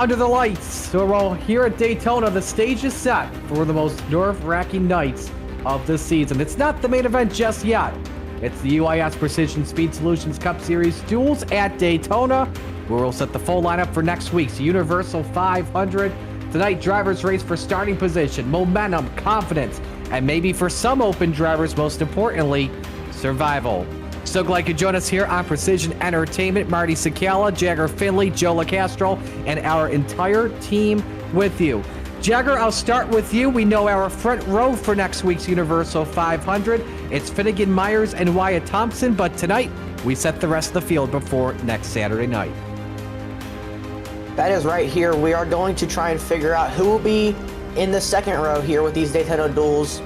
Under the lights. So well, here at Daytona, the stage is set for the most nerve-wracking nights of the season. It's not the main event just yet. It's the UIS Precision Speed Solutions Cup Series Duels at Daytona, where we'll set the full lineup for next week's Universal 500. Tonight, drivers race for starting position, momentum, confidence, and maybe for some open drivers, most importantly, survival. So glad you could join us here on Precision Entertainment. Marty Sakala, Jagger Finley, Joe LaCastro, and our entire team with you. Jagger, I'll start with you. We know our front row for next week's Universal 500. It's Finnegan Myers and Wyatt Thompson, but tonight we set the rest of the field before next Saturday night. That is right here. We are going to try and figure out who will be in the second row here with these Daytona duels.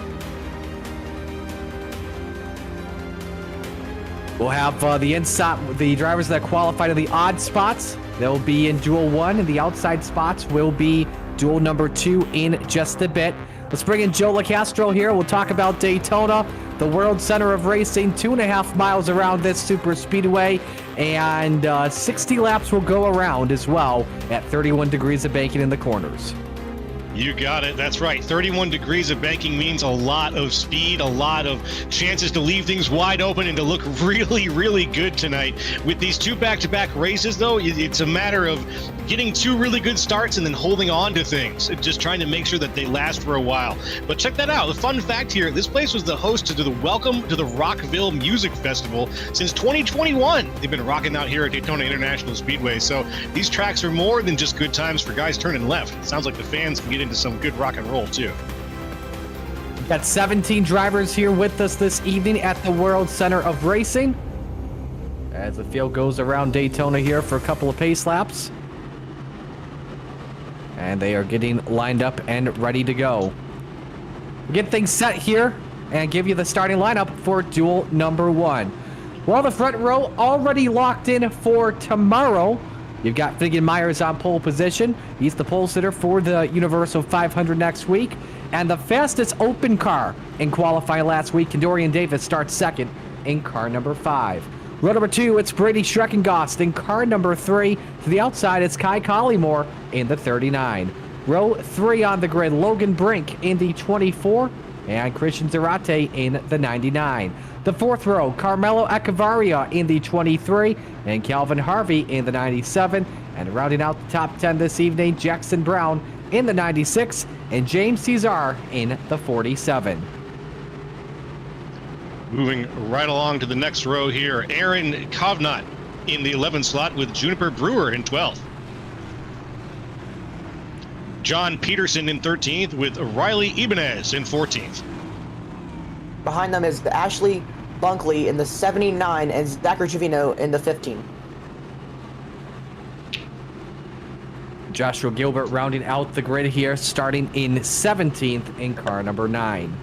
We'll have the drivers that qualify to the odd spots. They'll be in Duel 1, and the outside spots will be Duel number 2 in just a bit. Let's bring in Joe LaCastro here. We'll talk about Daytona, the world center of racing, 2.5 miles around this super speedway, and 60 laps will go around as well at 31 degrees of banking in the corners. You got it. That's right. 31 degrees of banking means a lot of speed, a lot of chances to leave things wide open and to look really, really good tonight. With these two back-to-back races, though, it's a matter of getting two really good starts and then holding on to things, just trying to make sure that they last for a while. But check that out. The fun fact here, this place was the host to the Welcome to the Rockville Music Festival since 2021. They've been rocking out here at Daytona International Speedway. So these tracks are more than just good times for guys turning left. It sounds like the fans can get into some good rock and roll too. We've got 17 drivers here with us this evening at the World Center of Racing as the field goes around Daytona here for a couple of pace laps. And they are getting lined up and ready to go. We'll get things set here and give you the starting lineup for Duel number 1. Well, the front row already locked in for tomorrow. You've got Finnegan Myers on pole position. He's the pole sitter for the Universal 500 next week. And the fastest open car in qualifying last week, Kendorian Davis, starts second in car number 5. Row number 2, it's Brady Schreckengost in car number 3. To the outside, it's Kai Collymore in the 39. Row 3 on the grid, Logan Brink in the 24. And Christian Zarate in the 99. The fourth row, Carmelo Echevarria in the 23, and Calvin Harvey in the 97. And rounding out the top 10 this evening, Jackson Brown in the 96, and James Cesar in the 47. Moving right along to the next row here, Aaron Kovnat in the 11 slot with Juniper Brewer in 12th. John Peterson in 13th with Riley Ibanez in 14th. Behind them is Ashley Bunkley in the 79 and Zachary Trevino in the 15. Joshua Gilbert rounding out the grid here, starting in 17th in car number 9.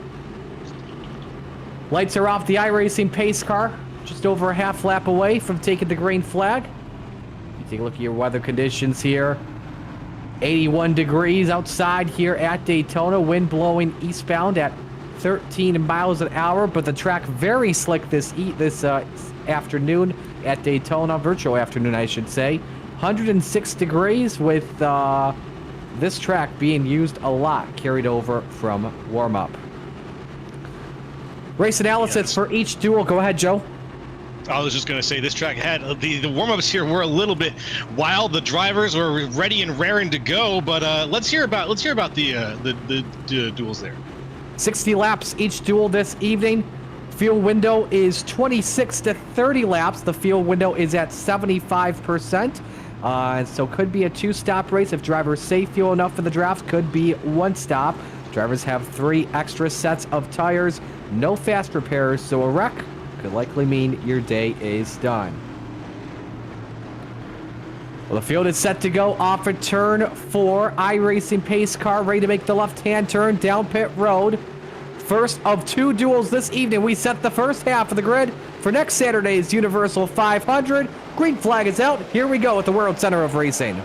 Lights are off the iRacing pace car, just over a half lap away from taking the green flag. You take a look at your weather conditions here. 81 degrees outside here at Daytona, wind blowing eastbound at 13 miles an hour, but the track very slick this afternoon at Daytona, virtual afternoon I should say. 106 degrees with this track being used a lot, carried over from warm-up. Race analysis for each duel. Go ahead, Joe. I was just going to say this track had the warm-ups here were a little bit wild. The drivers were ready and raring to go, but let's hear about the duels there. 60 laps each duel this evening. Field window is 26 to 30 laps. The field window is at 75%. So could be a 2-stop race if drivers save fuel enough for the draft. Could be 1 stop. Drivers have 3 extra sets of tires. No fast repairs, so a wreck could likely mean your day is done. Well, the field is set to go off at turn 4. iRacing pace car ready to make the left-hand turn down pit road. First of 2 duels this evening. We set the first half of the grid for next Saturday's Universal 500. Green flag is out. Here we go at the World Center of Racing.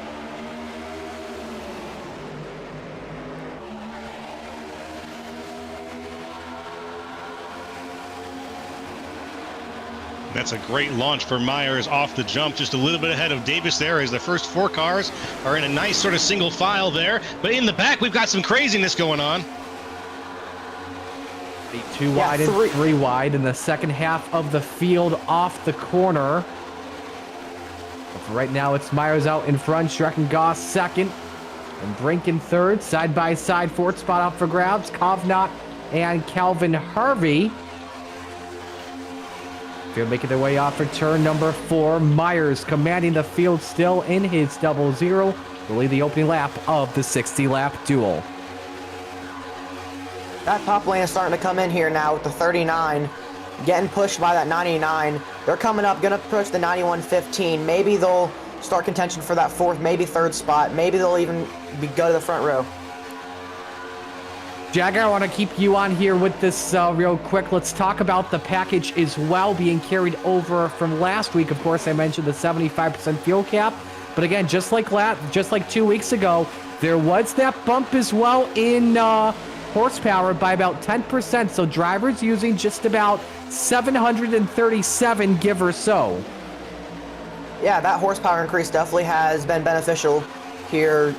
That's That's a great launch for Myers off the jump, just a little bit ahead of Davis there as the first 4 cars are in a nice sort of single file there. But in the back, we've got some craziness going on. 2 wide and 3 wide in the second half of the field off the corner. But for right now, it's Myers out in front, Shrek and Goss second, and Brink in third. Side by side, fourth spot up for grabs. Kovnat and Calvin Harvey. They're making their way off for turn number 4. Myers commanding the field still in his 00. Will lead the opening lap of the 60-lap duel. That top lane is starting to come in here now with the 39, getting pushed by that 99. They're coming up, gonna push the 91.15. Maybe they'll start contention for that 4th, maybe 3rd spot. Maybe they'll even go to the front row. Jagger, I want to keep you on here with this real quick. Let's talk about the package as well being carried over from last week. Of course, I mentioned the 75% fuel cap. But again, just like 2 weeks ago, there was that bump as well in horsepower by about 10%. So drivers using just about 737, give or so. Yeah, that horsepower increase definitely has been beneficial here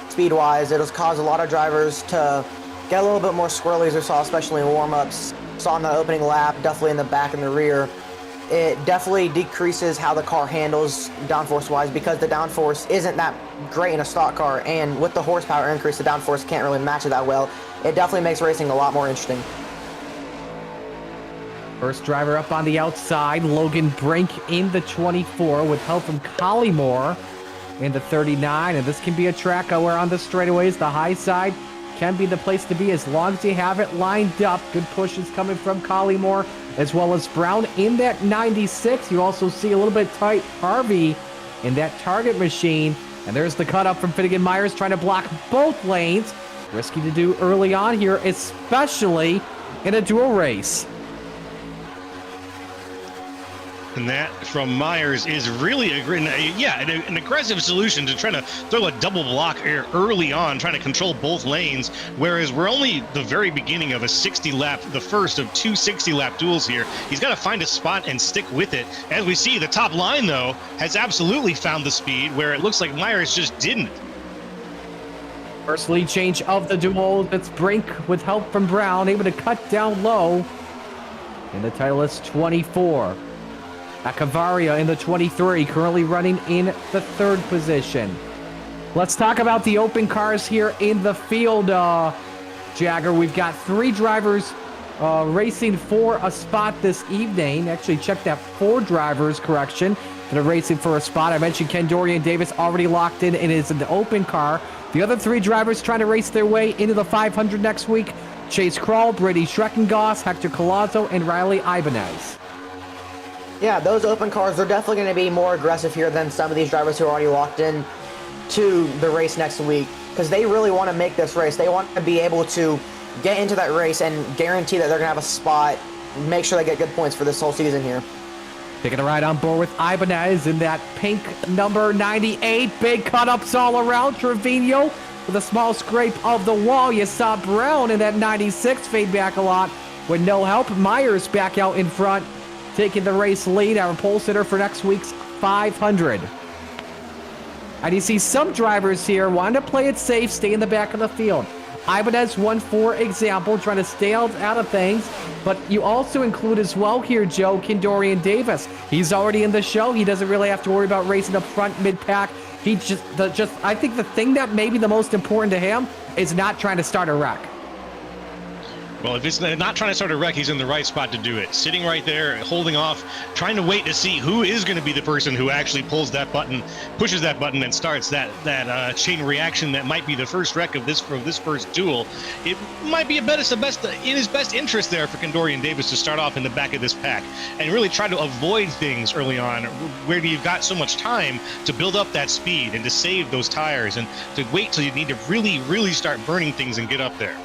speed-wise. It has caused a lot of drivers to get a little bit more squirrely, as we saw, especially in warm-ups. Saw in the opening lap, definitely in the back and the rear. It definitely decreases how the car handles downforce-wise because the downforce isn't that great in a stock car, and with the horsepower increase, the downforce can't really match it that well. It definitely makes racing a lot more interesting. First driver up on the outside, Logan Brink in the 24 with help from Collymore in the 39, and this can be a track where on the straightaways, the high side can be the place to be as long as you have it lined up. Good pushes coming from Collymore as well as Brown in that 96. You also see a little bit tight Harvey in that target machine. And there's the cut up from Finnegan Myers trying to block both lanes. Risky to do early on here, especially in a dual race. And that from Myers is really an aggressive solution to try to throw a double block early on, trying to control both lanes, whereas we're only the very beginning of a 60-lap, the first of 2 60-lap duels here. He's got to find a spot and stick with it. As we see, the top line, though, has absolutely found the speed, where it looks like Myers just didn't. First lead change of the duel. That's Brink with help from Brown, able to cut down low in the Titleist 24. Acavaria in the 23, currently running in the 3rd position. Let's talk about the open cars here in the field, Jagger. We've got 3 drivers racing for a spot this evening. Actually, check that, 4 drivers, correction, that are racing for a spot. I mentioned Ken Dorian Davis already locked in and is in the open car. The other 3 drivers trying to race their way into the 500 next week. Chase Kroll, Brady Schreckengoss, Hector Collazo, and Riley Ibanez. Yeah, those open cars are definitely going to be more aggressive here than some of these drivers who are already locked in to the race next week, because they really want to make this race. They want to be able to get into that race and guarantee that they're going to have a spot, make sure they get good points for this whole season here. Taking a ride on board with Ibanez in that pink number 98. Big cut-ups all around. Trevino with a small scrape of the wall. You saw Brown in that 96 fade back a lot with no help. Myers back out in front, taking the race lead, our pole sitter for next week's 500. And you see some drivers here wanting to play it safe, stay in the back of the field. Ibanez one, for example, trying to stay out of things. But you also include as well here, Joe, Kendorian Davis. He's already in the show. He doesn't really have to worry about racing up front mid-pack. He I think the thing that may be the most important to him is not trying to start a wreck. Well, if it's not trying to start a wreck, he's in the right spot to do it. Sitting right there, holding off, trying to wait to see who is going to be the person who actually pulls that button, pushes that button, and starts that chain reaction that might be the first wreck of this first duel. It might be in his best interest there for Kendorian Davis to start off in the back of this pack and really try to avoid things early on where you've got so much time to build up that speed and to save those tires and to wait till you need to really, really start burning things and get up there.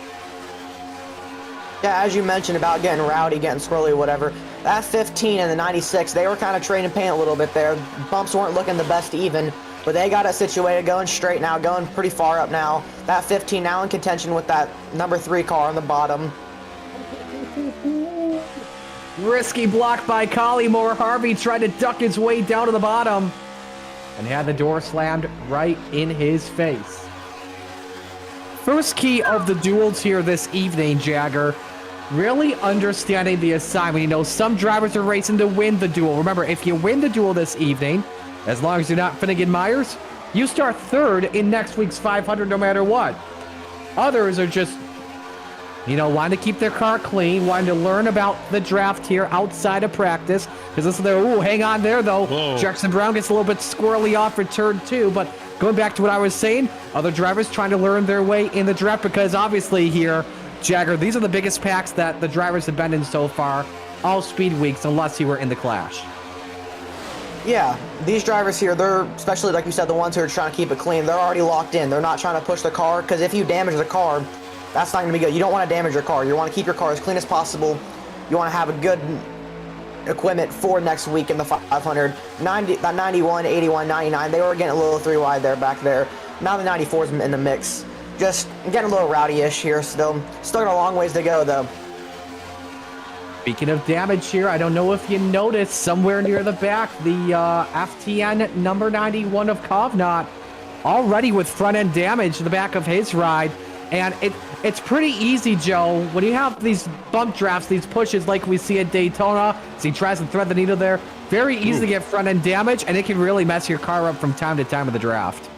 Yeah, as you mentioned about getting rowdy, getting squirrely, whatever, that 15 and the 96, they were kind of trading paint a little bit there. Bumps weren't looking the best even, but they got it situated, going straight now, going pretty far up now. That 15 now in contention with that number 3 car on the bottom. Risky block by Collymore. Harvey tried to duck his way down to the bottom and had the door slammed right in his face. First key of the duels here this evening, Jagger. Really understanding the assignment. You know, some drivers are racing to win the duel. Remember, if you win the duel this evening, as long as you're not Finnegan-Myers, you start third in next week's 500 no matter what. Others are just, you know, wanting to keep their car clean, wanting to learn about the draft here outside of practice. Because this is their, ooh, hang on there, though. Whoa. Jackson Brown gets a little bit squirrely off for turn 2. But going back to what I was saying, other drivers trying to learn their way in the draft because obviously here, Jagger, these are the biggest packs that the drivers have been in so far, all speed weeks, unless you were in the Clash. Yeah, these drivers here, they're, especially like you said, the ones who are trying to keep it clean, they're already locked in. They're not trying to push the car, because if you damage the car, that's not going to be good. You don't want to damage your car. You want to keep your car as clean as possible. You want to have a good equipment for next week in the 500. 91, 81, 99, they were getting a little 3 wide there, back there. Now the 94's in the mix. Just getting a little rowdy-ish here still. Still got a long ways to go, though. Speaking of damage here, I don't know if you noticed somewhere near the back, the FTN number 91 of Kovnat already with front-end damage to the back of his ride. And it's pretty easy, Joe, when you have these bump drafts, these pushes like we see at Daytona, as he tries to thread the needle there, very easy to get front-end damage, and it can really mess your car up from time to time of the draft.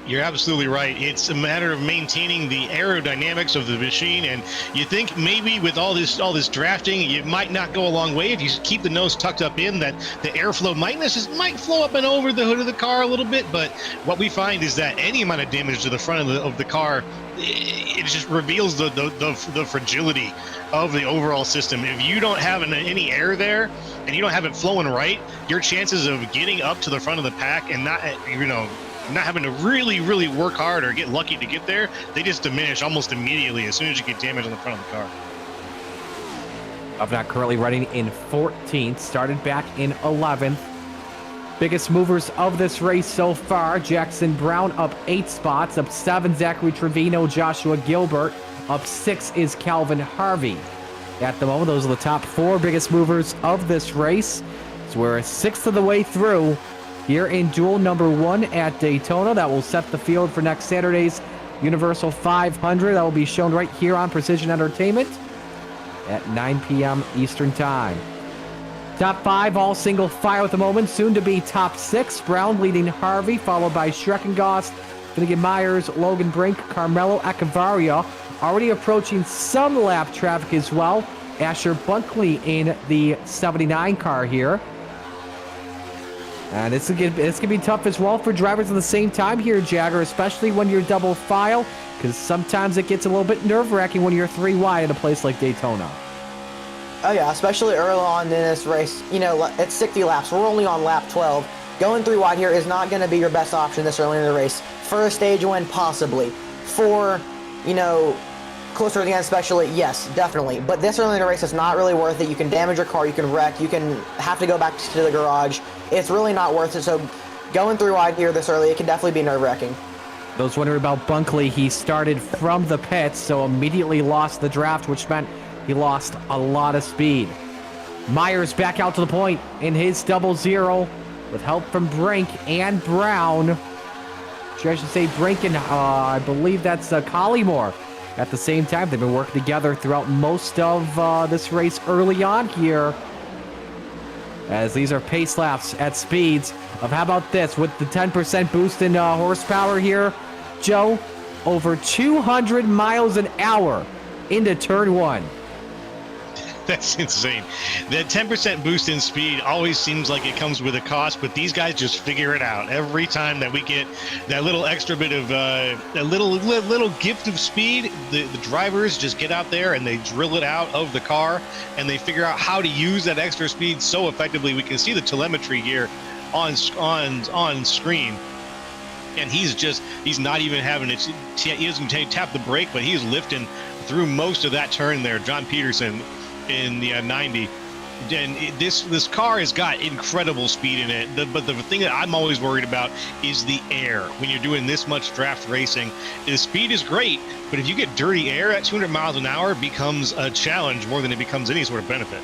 You're absolutely right. It's a matter of maintaining the aerodynamics of the machine, and you think maybe with all this drafting, it might not go a long way if you keep the nose tucked up in. That the airflow might flow up and over the hood of the car a little bit. But what we find is that any amount of damage to the front of the car, it just reveals the fragility of the overall system. If you don't have any air there and you don't have it flowing right, your chances of getting up to the front of the pack and not having to really work hard or get lucky to get there, they just diminish almost immediately as soon as you get damage on the front of the car. Kovnat currently running in 14th, started back in 11th. Biggest movers of this race so far, Jackson Brown up 8 spots, up 7 Zachary Trevino, Joshua Gilbert, up 6 is Calvin Harvey. At the moment, those are the top 4 biggest movers of this race. So we're 1/6 of the way through here in duel number 1 at Daytona. That will set the field for next Saturday's Universal 500. That will be shown right here on Precision Entertainment at 9 p.m. Eastern Time. Top 5 all single file at the moment, soon to be top 6. Brown leading Harvey, followed by Schreckengost, Finnegan-Myers, Logan Brink, Carmelo Echevarria. Already approaching some lap traffic as well. Asher Bunkley in the 79 car here. And it's gonna be tough as well for drivers at the same time here, Jagger, especially when you're double file, because sometimes it gets a little bit nerve-wracking when you're 3 wide at a place like Daytona. Oh yeah, especially early on in this race. You know, it's 60 laps. We're only on lap 12. Going 3 wide here is not going to be your best option this early in the race. For a stage win, possibly. For, you know, closer to the end especially, yes, definitely. But this early in the race, it's not really worth it. You can damage your car, you can wreck, you can have to go back to the garage. It's really not worth it. So going 3 wide here this early, it can definitely be nerve-wracking. Those wondering about Bunkley, he started from the pits, so immediately lost the draft, which meant he lost a lot of speed. Myers back out to the point in his 00 with help from Brink and Brown. I should say Brink and I believe that's Collymore. At the same time, they've been working together throughout most of this race early on here, as these are pace laps at speeds of, how about this, with the 10% boost in horsepower here, Joe, over 200 miles an hour into turn 1. That's insane. That 10% boost in speed always seems like it comes with a cost, but these guys just figure it out. Every time that we get that little extra bit of a little gift of speed, the drivers just get out there and they drill it out of the car, and they figure out how to use that extra speed so effectively. We can see the telemetry here on screen. And he's not even having it. He doesn't tap the brake, but he's lifting through most of that turn there. John Peterson in the 90. And this car has got incredible speed in it. But the thing that I'm always worried about is the air. When you're doing this much draft racing, the speed is great, but if you get dirty air at 200 miles an hour, it becomes a challenge more than it becomes any sort of benefit.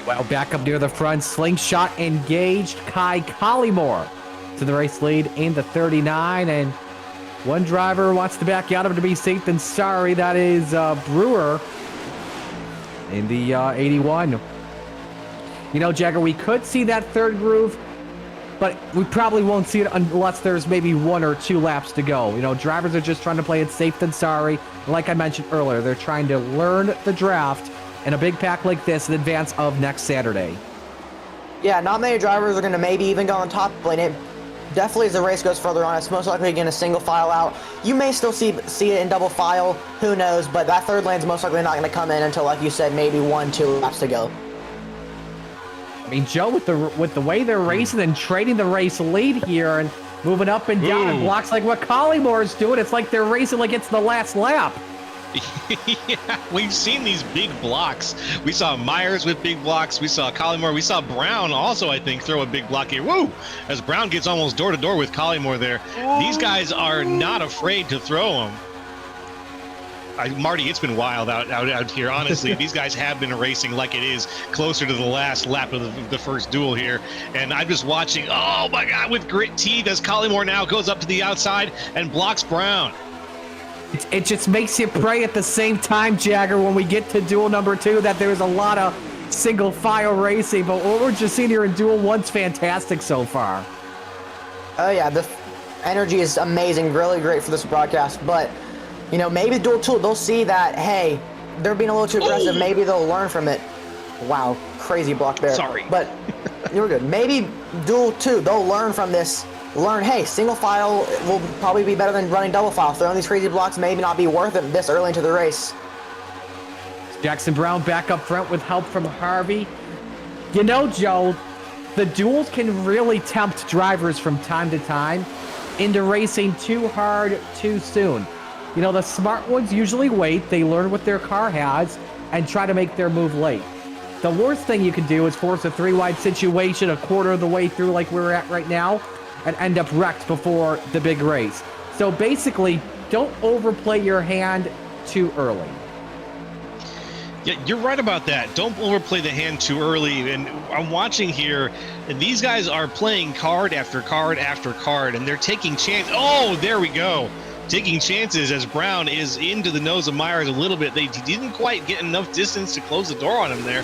Well, back up near the front, slingshot engaged. Kai Collymore to the race lead in the 39, and one driver wants to back out of him to be safe than sorry. That is Brewer in the 81. You know, Jagger, we could see that third groove, but we probably won't see it unless there's maybe 1 or 2 laps to go. You know, drivers are just trying to play it safe than sorry. Like I mentioned earlier, they're trying to learn the draft in a big pack like this in advance of next Saturday. Yeah, not many drivers are going to maybe even go on top lane. It definitely, as the race goes further on, it's most likely going to single file out. You may still see it in double file, who knows, but that third lane's most likely not going to come in until, like you said, maybe 1, 2 laps to go. I mean, Joe, with the way they're racing and trading the race lead here and moving up and down in blocks like what Collymore's doing, it's like they're racing like it's the last lap. Yeah, we've seen these big blocks. We saw Myers with big blocks. We saw Collymore. We saw Brown also, I think, throw a big block here. Woo! As Brown gets almost door to door with Collymore there. These guys are not afraid to throw them. Marty, it's been wild out here. Honestly, these guys have been racing like it is closer to the last lap of the first duel here. And I'm just watching, oh my God, with grit teeth as Collymore now goes up to the outside and blocks Brown. It just makes you pray at the same time, Jagger, when we get to duel number 2, that there's a lot of single file racing. But what we're just seeing here in duel 1's fantastic so far. Oh yeah, the energy is amazing, really great for this broadcast. But, you know, maybe duel 2, they'll see that, hey, they're being a little too aggressive. Maybe they'll learn from it. Wow, crazy block there. Sorry. But you were good. Maybe duel 2, they'll learn from this. Learn, hey, single file will probably be better than running double file. Throwing these crazy blocks maybe not be worth it this early into the race. Jackson Brown back up front with help from Harvey. You know, Joe, the duels can really tempt drivers from time to time into racing too hard too soon. You know, the smart ones usually wait, they learn what their car has, and try to make their move late. The worst thing you can do is force a 3-wide situation a quarter of the way through like we're at right now, and end up wrecked before the big race. So basically, don't overplay your hand too early. Yeah, you're right about that. Don't overplay the hand too early. And I'm watching here, and these guys are playing card after card after card, and they're taking chance. Oh, there we go. Taking chances as Brown is into the nose of Myers a little bit. They didn't quite get enough distance to close the door on him there.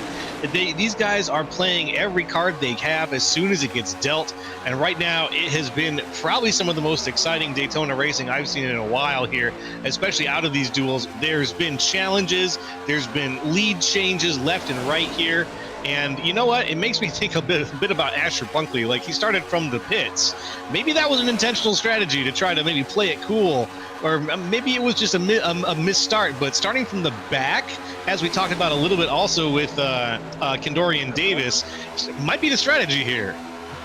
These guys are playing every card they have as soon as it gets dealt. And right now, it has been probably some of the most exciting Daytona racing I've seen in a while here, especially out of these duels. There's been challenges. There's been lead changes left and right here. And you know what? It makes me think a bit about Asher Bunkley. Like, he started from the pits. Maybe that was an intentional strategy to try to maybe play it cool, or maybe it was just a misstart. But starting from the back, as we talked about a little bit also with Kendorian Davis, might be the strategy here.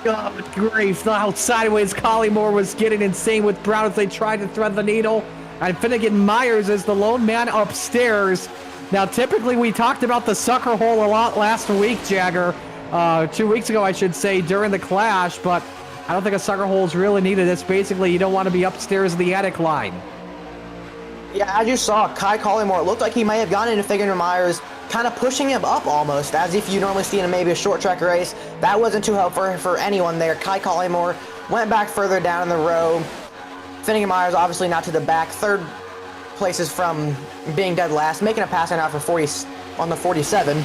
God grief, how sideways Collymore was getting insane with Brown as they tried to thread the needle. And Finnegan Myers is the lone man upstairs. Now, typically, we talked about the sucker hole a lot last week, Jagger. 2 weeks ago, I should say, during the clash, but I don't think a sucker hole is really needed. It's basically you don't want to be upstairs in the attic line. Yeah, as you saw, Kai Collymore, it looked like he may have gone into Finnegan Myers, kind of pushing him up almost, as if you normally see in maybe a short track race. That wasn't too helpful for anyone there. Kai Collymore went back further down in the row. Finnegan Myers obviously not to the back. Third places from being dead last, making a passing out for 40 on the 47.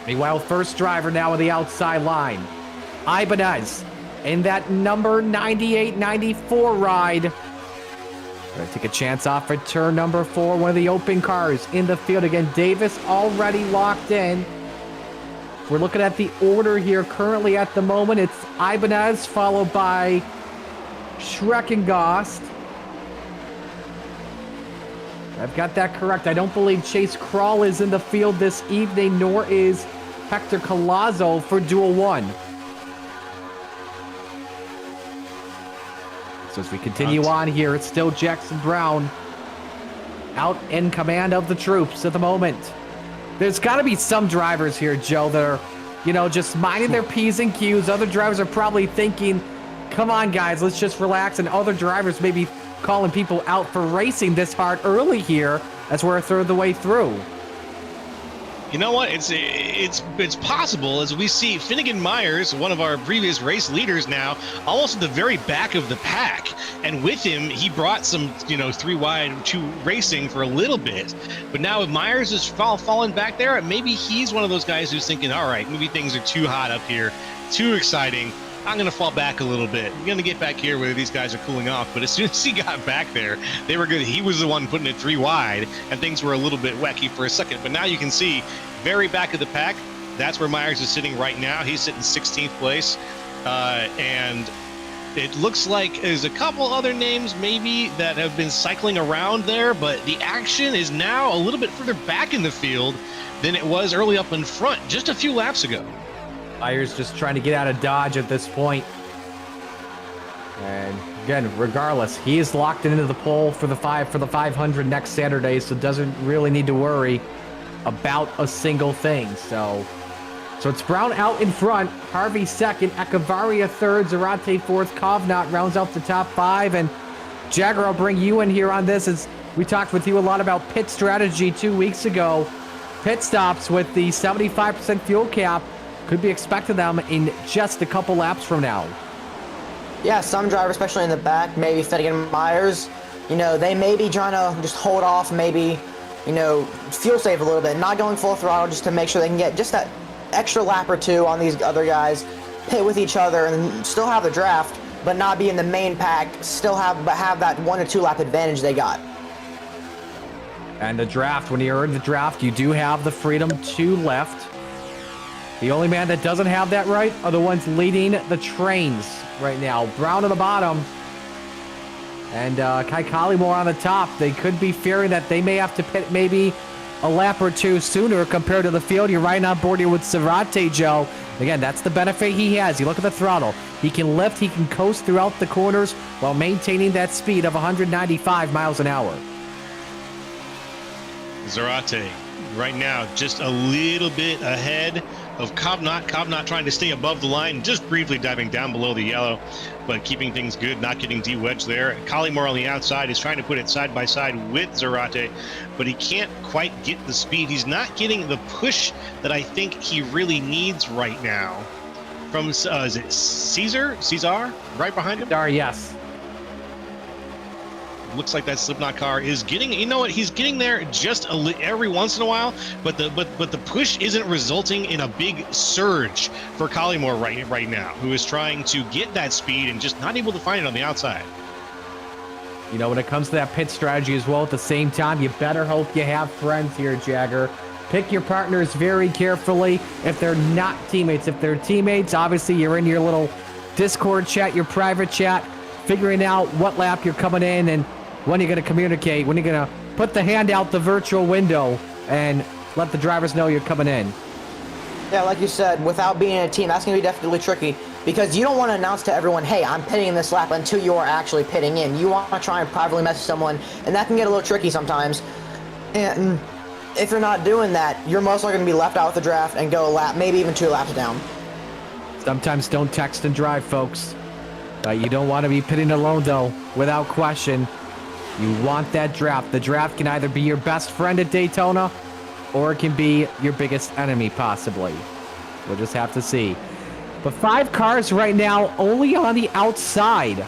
Meanwhile, first driver now on the outside line. Ibanez in that number 98-94 ride. Gonna take a chance off at turn number 4, one of the open cars in the field. Again, Davis already locked in. We're looking at the order here currently at the moment. It's Ibanez followed by Schreckengost. I've got that correct. I don't believe Chase Krall is in the field this evening, nor is Hector Collazo for Duel 1. So as we continue on here, it's still Jackson Brown out in command of the troops at the moment. There's got to be some drivers here, Joe, that are, you know, just minding their P's and Q's. Other drivers are probably thinking, come on, guys, let's just relax. And other drivers may be calling people out for racing this hard early here as we're a third of the way through. You know what? It's possible, as we see Finnegan Myers, one of our previous race leaders now, almost at the very back of the pack. And with him, he brought some, 3 wide, 2 racing for a little bit. But now if Myers is falling back there, maybe he's one of those guys who's thinking, all right, maybe things are too hot up here, too exciting. I'm going to fall back a little bit. I'm going to get back here where these guys are cooling off. But as soon as he got back there, they were good. He was the one putting it 3 wide, and things were a little bit wacky for a second. But now you can see, very back of the pack, that's where Myers is sitting right now. He's sitting 16th place. And it looks like there's a couple other names maybe that have been cycling around there, but the action is now a little bit further back in the field than it was early up in front just a few laps ago. Myers just trying to get out of Dodge at this point. And again, regardless, he is locked into the pole for the 500 next Saturday, so doesn't really need to worry about a single thing. So it's Brown out in front, Harvey second, Echevarria third, Zarate fourth, Kovnat rounds out the top 5, and Jagger, I'll bring you in here on this as we talked with you a lot about pit strategy 2 weeks ago. Pit stops with the 75% fuel cap could be expecting them in just a couple laps from now. Yeah, some drivers, especially in the back, maybe Finnegan Myers, they may be trying to just hold off, maybe, fuel save a little bit, not going full throttle just to make sure they can get just that extra lap or 2 on these other guys, pit with each other, and still have the draft, but not be in the main pack, but have that 1 or 2 lap advantage they got. And the draft, when you're in the draft, you do have the freedom to left. The only man that doesn't have that right are the ones leading the trains right now. Brown at the bottom and Kai Collymore on the top. They could be fearing that they may have to pit maybe a lap or 2 sooner compared to the field. You're right on board here with Zarate, Joe. Again, that's the benefit he has. You look at the throttle. He can lift, he can coast throughout the corners while maintaining that speed of 195 miles an hour. Zarate right now just a little bit ahead of Kovnat. Kovnat trying to stay above the line, just briefly diving down below the yellow, but keeping things good, not getting de-wedged there. Collymore on the outside is trying to put it side by side with Zarate, but he can't quite get the speed. He's not getting the push that I think he really needs right now. From, is it Caesar right behind him? Yes. Looks like that Slipknot car is getting, he's getting there just every once in a while, but the push isn't resulting in a big surge for Collymore right now, who is trying to get that speed and just not able to find it on the outside. When it comes to that pit strategy as well, at the same time, you better hope you have friends here, Jagger. Pick your partners very carefully. If they're not teammates, if they're teammates, obviously you're in your little Discord chat, your private chat, figuring out what lap you're coming in and when you're going to communicate, when you're going to put the hand out the virtual window and let the drivers know you're coming in. Yeah, like you said, without being in a team, that's going to be definitely tricky because you don't want to announce to everyone, hey, I'm pitting in this lap until you are actually pitting in. You want to try and privately message someone, and that can get a little tricky sometimes. And if you're not doing that, you're most likely going to be left out with the draft and go a lap, maybe even 2 laps down. Sometimes don't text and drive, folks. You don't want to be pitting alone, though, without question. You want that draft. The draft can either be your best friend at Daytona or it can be your biggest enemy, possibly. We'll just have to see. But 5 cars right now only on the outside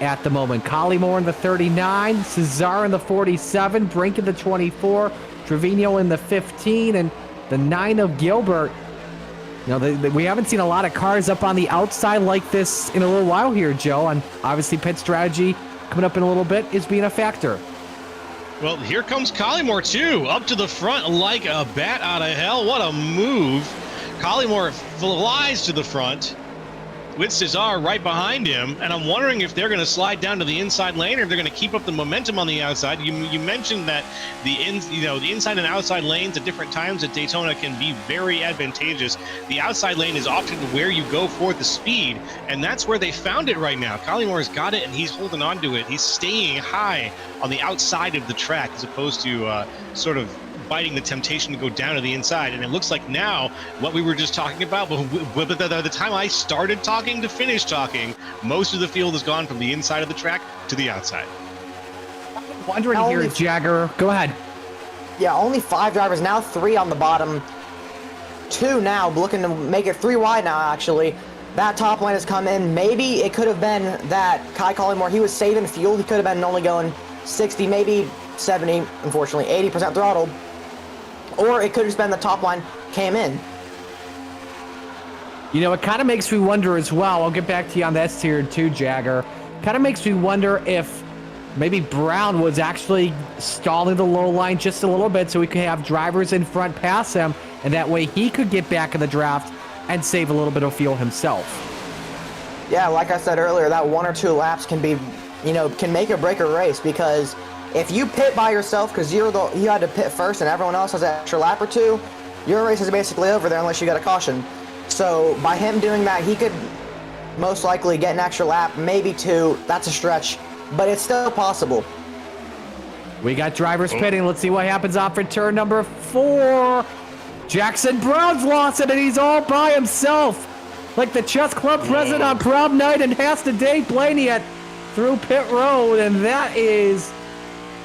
at the moment. Collymore in the 39, Cesar in the 47, Brink in the 24, Trevino in the 15, and the 9 of Gilbert. We haven't seen a lot of cars up on the outside like this in a little while here, Joe. And obviously pit strategy coming up in a little bit is being a factor. Well, here comes Collymore too, up to the front like a bat out of hell. What a move. Collymore flies to the front with Cesar right behind him, and I'm wondering if they're going to slide down to the inside lane or if they're going to keep up the momentum on the outside. You mentioned that the inside and outside lanes at different times at Daytona can be very advantageous. The outside lane is often where you go for the speed, and that's where they found it right now. Collymore's got it, and he's holding on to it. He's staying high on the outside of the track as opposed to sort of fighting the temptation to go down to the inside. And it looks like now what we were just talking about, but the time I started talking to finish talking, most of the field has gone from the inside of the track to the outside. I'm wondering here, Jagger. Go ahead. Yeah, only 5 drivers now, 3 on the bottom. 2 now, looking to make it 3 wide now, actually. That top line has come in. Maybe it could have been that Kai Collymore, he was saving fuel. He could have been only going 60, maybe 70, unfortunately, 80% throttled. Or it could have just been the top line came in. You know, it kind of makes me wonder as well. I'll get back to you on this tier too, Jagger. Kind of makes me wonder if maybe Brown was actually stalling the low line just a little bit so he could have drivers in front pass him, and that way he could get back in the draft and save a little bit of fuel himself. Yeah, like I said earlier, that 1 or 2 laps can be, you know, can make or break a race, because if you pit by yourself because you had to pit first and everyone else has an extra lap or 2, your race is basically over there unless you get a caution. So by him doing that, he could most likely get an extra lap, maybe 2. That's a stretch, but it's still possible. We got drivers pitting. Let's see what happens off for turn number 4. Jackson Brown's lost it, and he's all by himself. Like the chess club president on prom night and has to Dave Blaney it through pit road, and that is,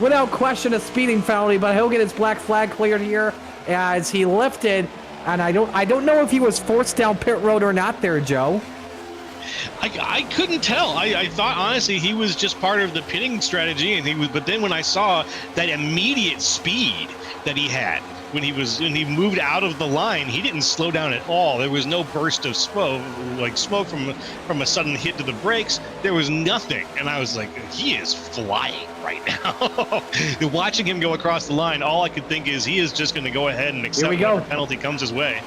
without question, a speeding penalty, but he'll get his black flag cleared here as he lifted, and I don't know if he was forced down pit road or not there, Joe. I couldn't tell. I thought honestly he was just part of the pitting strategy, and but then when I saw that immediate speed that he had when he moved out of the line, he didn't slow down at all. There was no burst of smoke, like smoke from a sudden hit to the brakes. There was nothing, and I was like, he is flying right now. Watching him go across the line, all I could think is he is just going to go ahead and accept whatever penalty comes his way.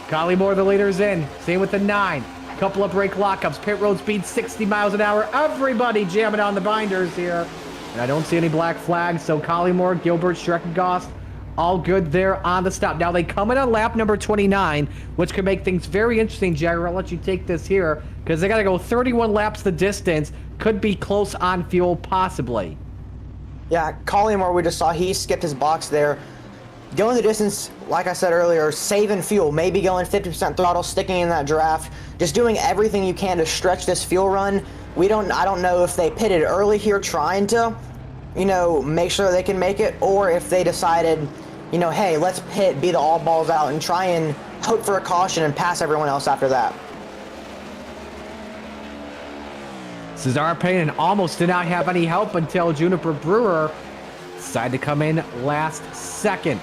Collymore, the leader's in. Same with the 9. Couple of brake lockups. Pit road speed 60 miles an hour. Everybody jamming on the binders here. And I don't see any black flags. So Collymore, Gilbert, Schreckengost, all good there on the stop. Now they come in on lap number 29, which could make things very interesting, Jagger. I'll let you take this here because they got to go 31 laps the distance. Could be close on fuel, possibly. Yeah, Collymore, we just saw he skipped his box there. Going the distance, like I said earlier, saving fuel, maybe going 50% throttle, sticking in that draft, just doing everything you can to stretch this fuel run. I don't know if they pitted early here trying to, you know, make sure they can make it, or if they decided, you know, hey, let's pit, be the all balls out, and try and hope for a caution and pass everyone else after that. Cesar Payne almost did not have any help until Juniper Brewer decided to come in last second.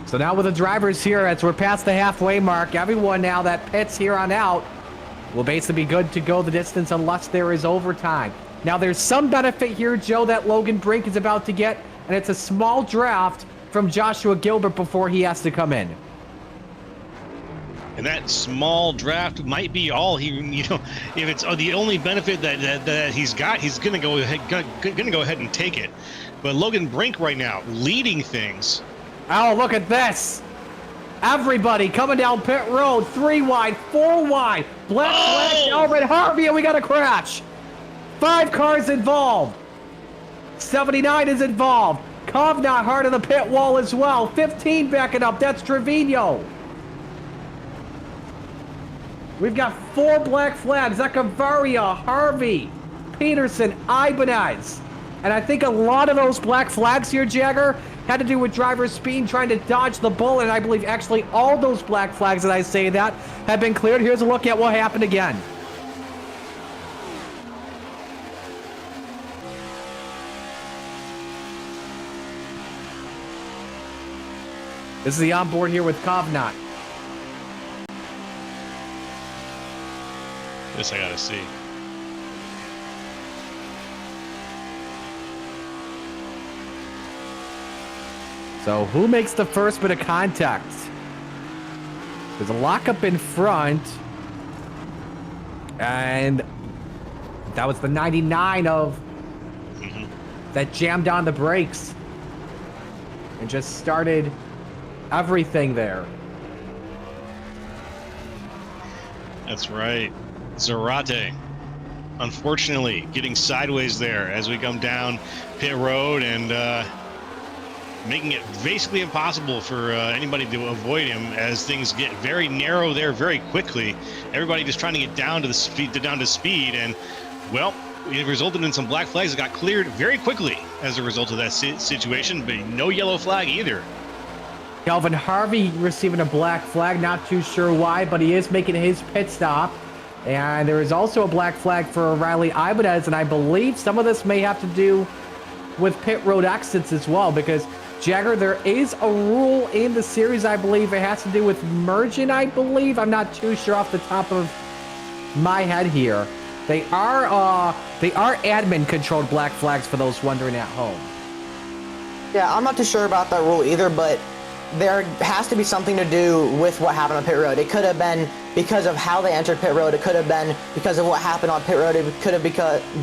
So now with the drivers here, as we're past the halfway mark, everyone now that pits here on out will basically be good to go the distance unless there is overtime. Now there's some benefit here, Joe, that Logan Brink is about to get, and it's a small draft from Joshua Gilbert before he has to come in. And that small draft might be all he, you know, if it's the only benefit that he's got, he's gonna go ahead and take it. But Logan Brink right now leading things. Oh, look at this. Everybody coming down pit road, 3 wide, 4 wide. Black flag, Alvin Harvey, and we got a crash. 5 cars involved. 79 is involved. Kovnat hard on the pit wall as well. 15 backing up, that's Trevino. We've got 4 black flags. Echevarria, Harvey, Peterson, Ibanez. And I think a lot of those black flags here, Jagger, had to do with driver speed trying to dodge the bullet. And I believe actually all those black flags, that I say that, have been cleared. Here's a look at what happened again. This is the onboard here with Kovnat. This I gotta see. So who makes the first bit of contact? There's a lockup in front. And that was the 99 of that jammed on the brakes and just started everything there. That's right. Zarate, unfortunately, getting sideways there as we come down pit road and making it basically impossible for anybody to avoid him as things get very narrow there very quickly. Everybody just trying to get down to speed, and well, it resulted in some black flags that got cleared very quickly as a result of that situation, but no yellow flag either. Calvin Harvey receiving a black flag, not too sure why, but he is making his pit stop. And there is also a black flag for Riley Ibanez, and I believe some of this may have to do with pit road exits as well, because Jagger, there is a rule in the series, I believe it has to do with merging, I believe. I'm not too sure off the top of my head here. They are admin controlled black flags for those wondering at home. Yeah, I'm not too sure about that rule either, but there has to be something to do with what happened on pit road. It could have been because of how they entered pit road. It could have been because of what happened on pit road. It could have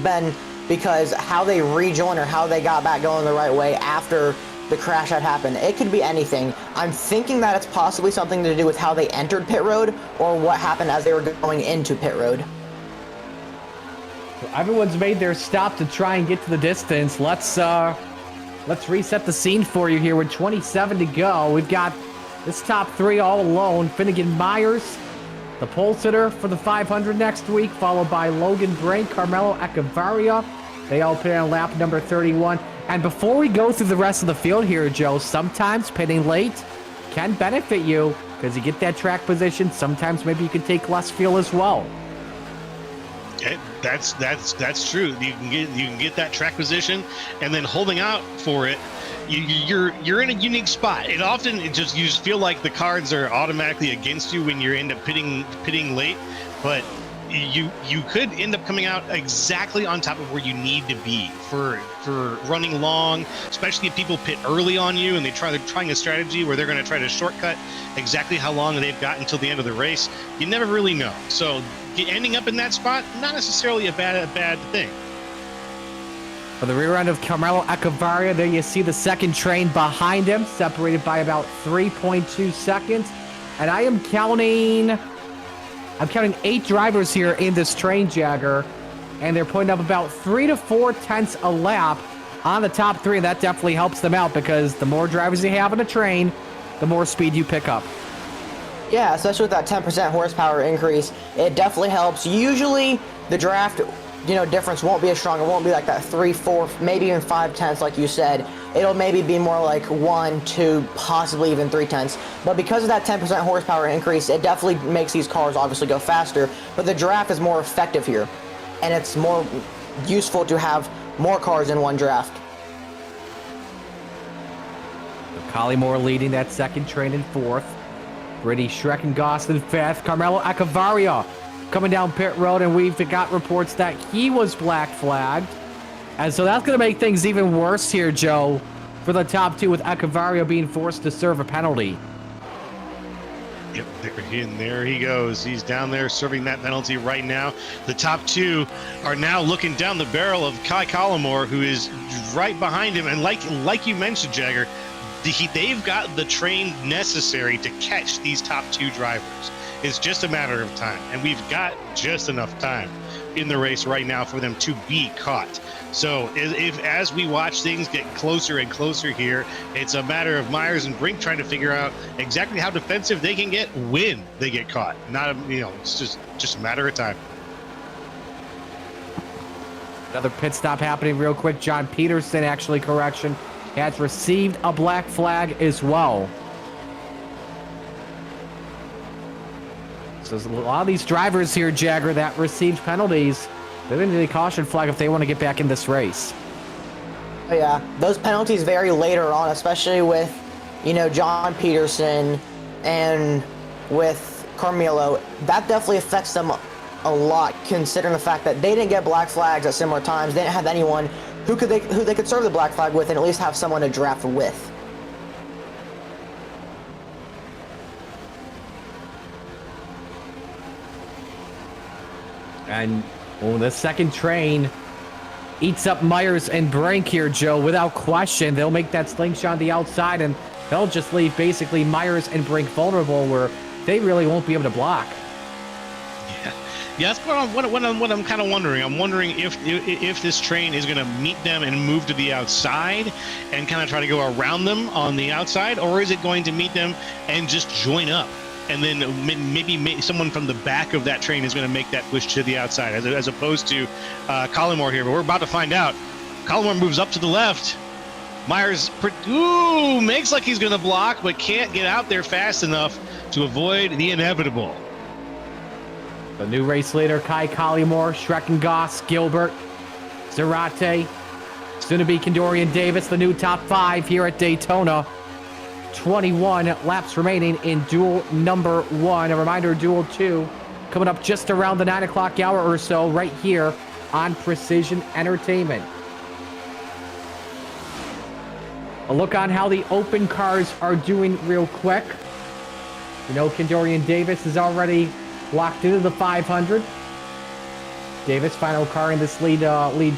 been because how they rejoined or how they got back going the right way after the crash had happened. It could be anything. I'm thinking that it's possibly something to do with how they entered pit road or what happened as they were going into pit road. So everyone's made their stop to try and get to the distance. Let's reset the scene for you here with 27 to go. We've got this top three all alone. Finnegan Myers, the pole sitter for the 500 next week, followed by Logan Brink, Carmelo Echevarria. They all pit on lap number 31. And before we go through the rest of the field here, Joe, sometimes pitting late can benefit you because you get that track position. Sometimes maybe you can take less fuel as well. That's true. You can get that track position, and then holding out for it, you're in a unique spot. You just feel like the cards are automatically against you when you end up pitting late, but you could end up coming out exactly on top of where you need to be for running long, especially if people pit early on you and they're trying a strategy where they're going to try to shortcut exactly how long they've got until the end of the race. You never really know. So ending up in that spot, not necessarily a bad thing. For the rear end of Carmelo Echevarria, there you see the second train behind him, separated by about 3.2 seconds. And I'm counting 8 drivers here in this train, Jagger, and they're putting up about 3 to 4 tenths a lap on the top three, and that definitely helps them out because the more drivers you have in a train, the more speed you pick up. Yeah, especially with that 10% horsepower increase, it definitely helps. Usually, the draft, difference won't be as strong. It won't be like that 3, 4, maybe even 5 tenths, like you said. It'll maybe be more like 1, 2, possibly even 3 tenths. But because of that 10% horsepower increase, it definitely makes these cars obviously go faster. But the draft is more effective here, and it's more useful to have more cars in one draft. Collymore leading that second train in fourth. Brady Schreckengost in fifth. Carmelo Echevarria coming down pit road, and we've got reports that he was black flagged. And so that's going to make things even worse here, Joe, for the top two, with Echevarria being forced to serve a penalty. Yep, there he goes. He's down there serving that penalty right now. The top two are now looking down the barrel of Kai Collymore, who is right behind him. And like you mentioned, Jagger, they've got the train necessary to catch these top two drivers. It's just a matter of time, and we've got just enough time in the race right now for them to be caught. So if as we watch things get closer and closer here, it's a matter of Myers and Brink trying to figure out exactly how defensive they can get when they get caught. It's just a matter of time. Another pit stop happening real quick. John Peterson, correction, has received a black flag as well. So there's a lot of these drivers here, Jagger, that received penalties. They're going to need a caution flag if they want to get back in this race. Yeah, those penalties vary later on, especially with, John Peterson and with Carmelo. That definitely affects them a lot, considering the fact that they didn't get black flags at similar times. They didn't have anyone who they could serve the black flag with and at least have someone to draft with. And the second train eats up Myers and Brink here, Joe, without question. They'll make that slingshot on the outside, and they'll just leave basically Myers and Brink vulnerable where they really won't be able to block. Yeah, that's what I'm kind of wondering. I'm wondering if this train is going to meet them and move to the outside and kind of try to go around them on the outside, or is it going to meet them and just join up and then maybe someone from the back of that train is going to make that push to the outside, as opposed to Collymore here. But we're about to find out. Collymore moves up to the left. Myers makes like he's going to block, but can't get out there fast enough to avoid the inevitable. The new race leader, Kai Collymore, Schreckengoss, Gilbert, Zarate, soon to be Kendorian Davis, the new top 5 here at Daytona. 21 laps remaining in Duel number 1. A reminder, Duel 2 coming up just around the 9 o'clock hour or so right here on Precision Entertainment. A look on how the open cars are doing real quick. You know, Kendorian Davis is already locked into the 500. Davis, final car in this lead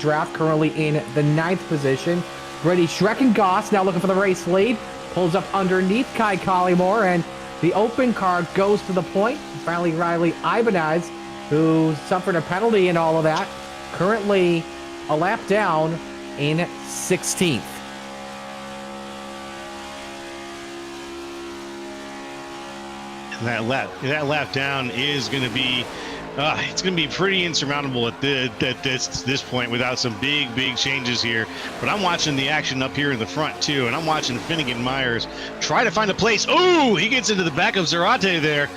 draft, currently in the 9th position. Brady Schreckengoss now looking for the race lead. Pulls up underneath Kai Collymore, and the open car goes to the point. Finally, Riley Ibanez, who suffered a penalty and all of that, currently a lap down in 16th. That lap down is going to be it's going to be pretty insurmountable at this point without some big changes here. But I'm watching the action up here in the front too, and I'm watching Finnegan Myers try to find a place. Oh, he gets into the back of Zarate there.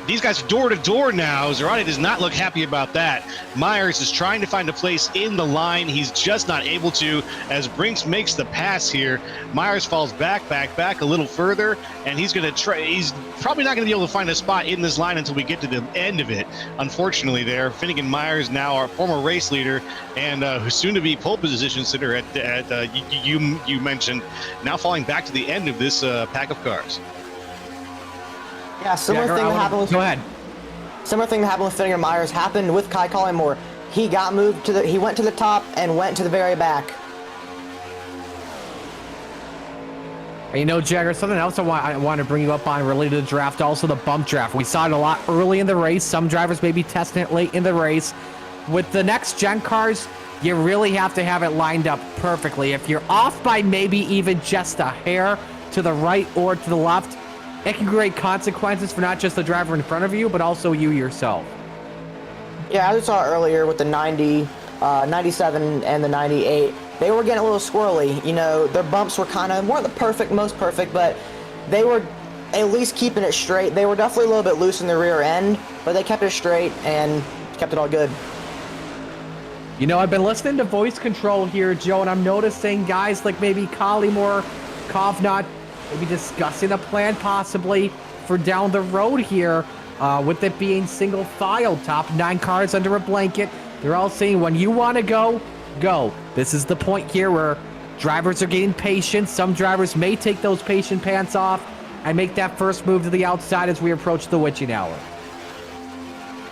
These guys are door to door now. Zarate does not look happy about that. Myers is trying to find a place in the line. He's just not able to as Brinks makes the pass here. Myers falls back a little further, and he's going to try. He's probably not going to be able to find a spot in this line until we get to the end of it. Unfortunately, there, Finnegan Myers, now our former race leader and soon to be pole position sitter at you mentioned, now falling back to the end of this pack of cars. Yeah, similar thing that happened with. Go ahead. Similar thing that happened with Finnegan Myers happened with Kai Collymore. He got moved to he went to the top and went to the very back. You know, Jagger, something else I want to bring you up on related to the draft, also the bump draft. We saw it a lot early in the race. Some drivers may be testing it late in the race. With the next gen cars, you really have to have it lined up perfectly. If you're off by maybe even just a hair to the right or to the left, it can create consequences for not just the driver in front of you, but also you yourself. Yeah, as we saw earlier with the 90, 97 and the 98, they were getting a little squirrely. You know, their bumps were weren't the most perfect, but they were at least keeping it straight. They were definitely a little bit loose in the rear end, but they kept it straight and kept it all good. You know, I've been listening to voice control here, Joe, and I'm noticing guys like maybe Collymore, Kovnat, maybe discussing a plan possibly for down the road here, with it being single file, top 9 cars under a blanket. They're all saying when you want to go, go. This is the point here where drivers are getting patient. Some drivers may take those patient pants off and make that first move to the outside as we approach the witching hour.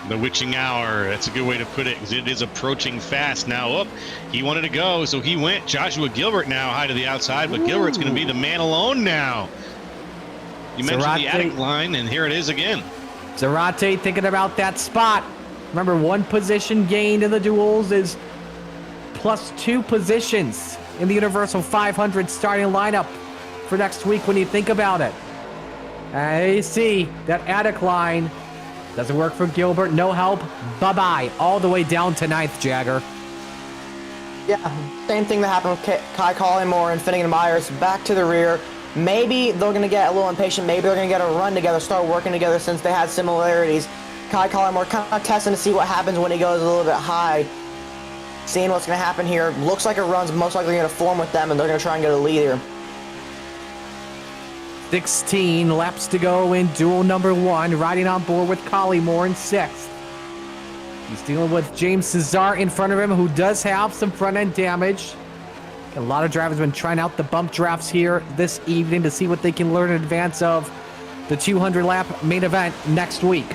The witching hour, that's a good way to put it, because it is approaching fast now. Oh, he wanted to go, so he went. Joshua Gilbert now high to the outside, but Gilbert's going to be the man alone now. You mentioned the attic line, and here it is again. Zarate thinking about that spot. Remember, 1 position gained in the duels is plus 2 positions in the Universal 500 starting lineup for next week when you think about it. And you see that attic line doesn't work for Gilbert. No help. Bye-bye. All the way down to 9th, Jagger. Yeah, same thing that happened with Kai Collymore and Finnegan Myers. Back to the rear. Maybe they're going to get a little impatient. Maybe they're going to get a run together, start working together since they had similarities. Kai Collymore kind of testing to see what happens when he goes a little bit high. Seeing what's going to happen here. Looks like a run's most likely going to form with them, and they're going to try and get a lead here. 16 laps to go in duel number 1, riding on board with Collymore in 6th. He's dealing with James Cesar in front of him, who does have some front-end damage. A lot of drivers have been trying out the bump drafts here this evening to see what they can learn in advance of the 200-lap main event next week.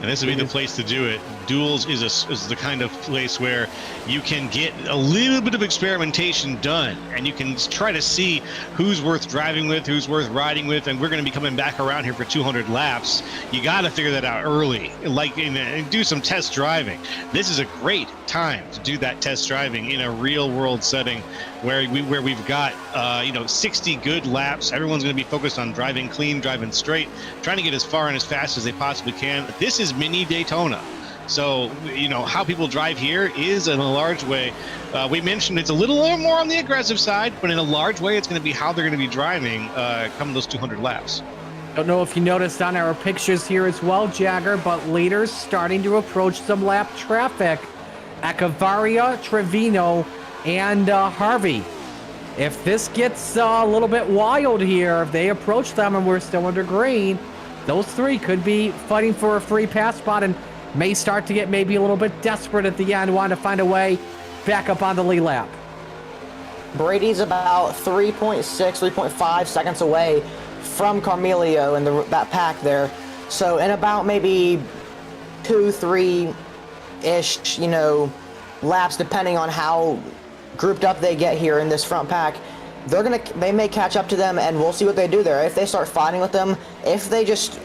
And this would be the place to do it. Duels is the kind of place where you can get a little bit of experimentation done, and you can try to see who's worth driving with, who's worth riding with, and we're going to be coming back around here for 200 laps. You got to figure that out early, and do some test driving. This is a great time to do that test driving in a real-world setting where we've got 60 good laps. Everyone's going to be focused on driving clean, driving straight, trying to get as far and as fast as they possibly can. This is mini Daytona. So, how people drive here is in a large way, we mentioned it's a little more on the aggressive side, but in a large way, it's going to be how they're going to be driving come those 200 laps. Don't know if you noticed on our pictures here as well, Jagger, but leaders starting to approach some lap traffic. Echevarria, Trevino, and Harvey. If this gets a little bit wild here, if they approach them and we're still under green, those three could be fighting for a free pass spot and may start to get maybe a little bit desperate at the end, want to find a way back up on the lead lap. Brady's about 3.6, 3.5 seconds away from Carmelio and that pack there. So in about maybe 2, 3-ish, laps, depending on how grouped up they get here in this front pack, they may catch up to them, and we'll see what they do there. If they start fighting with them, if they just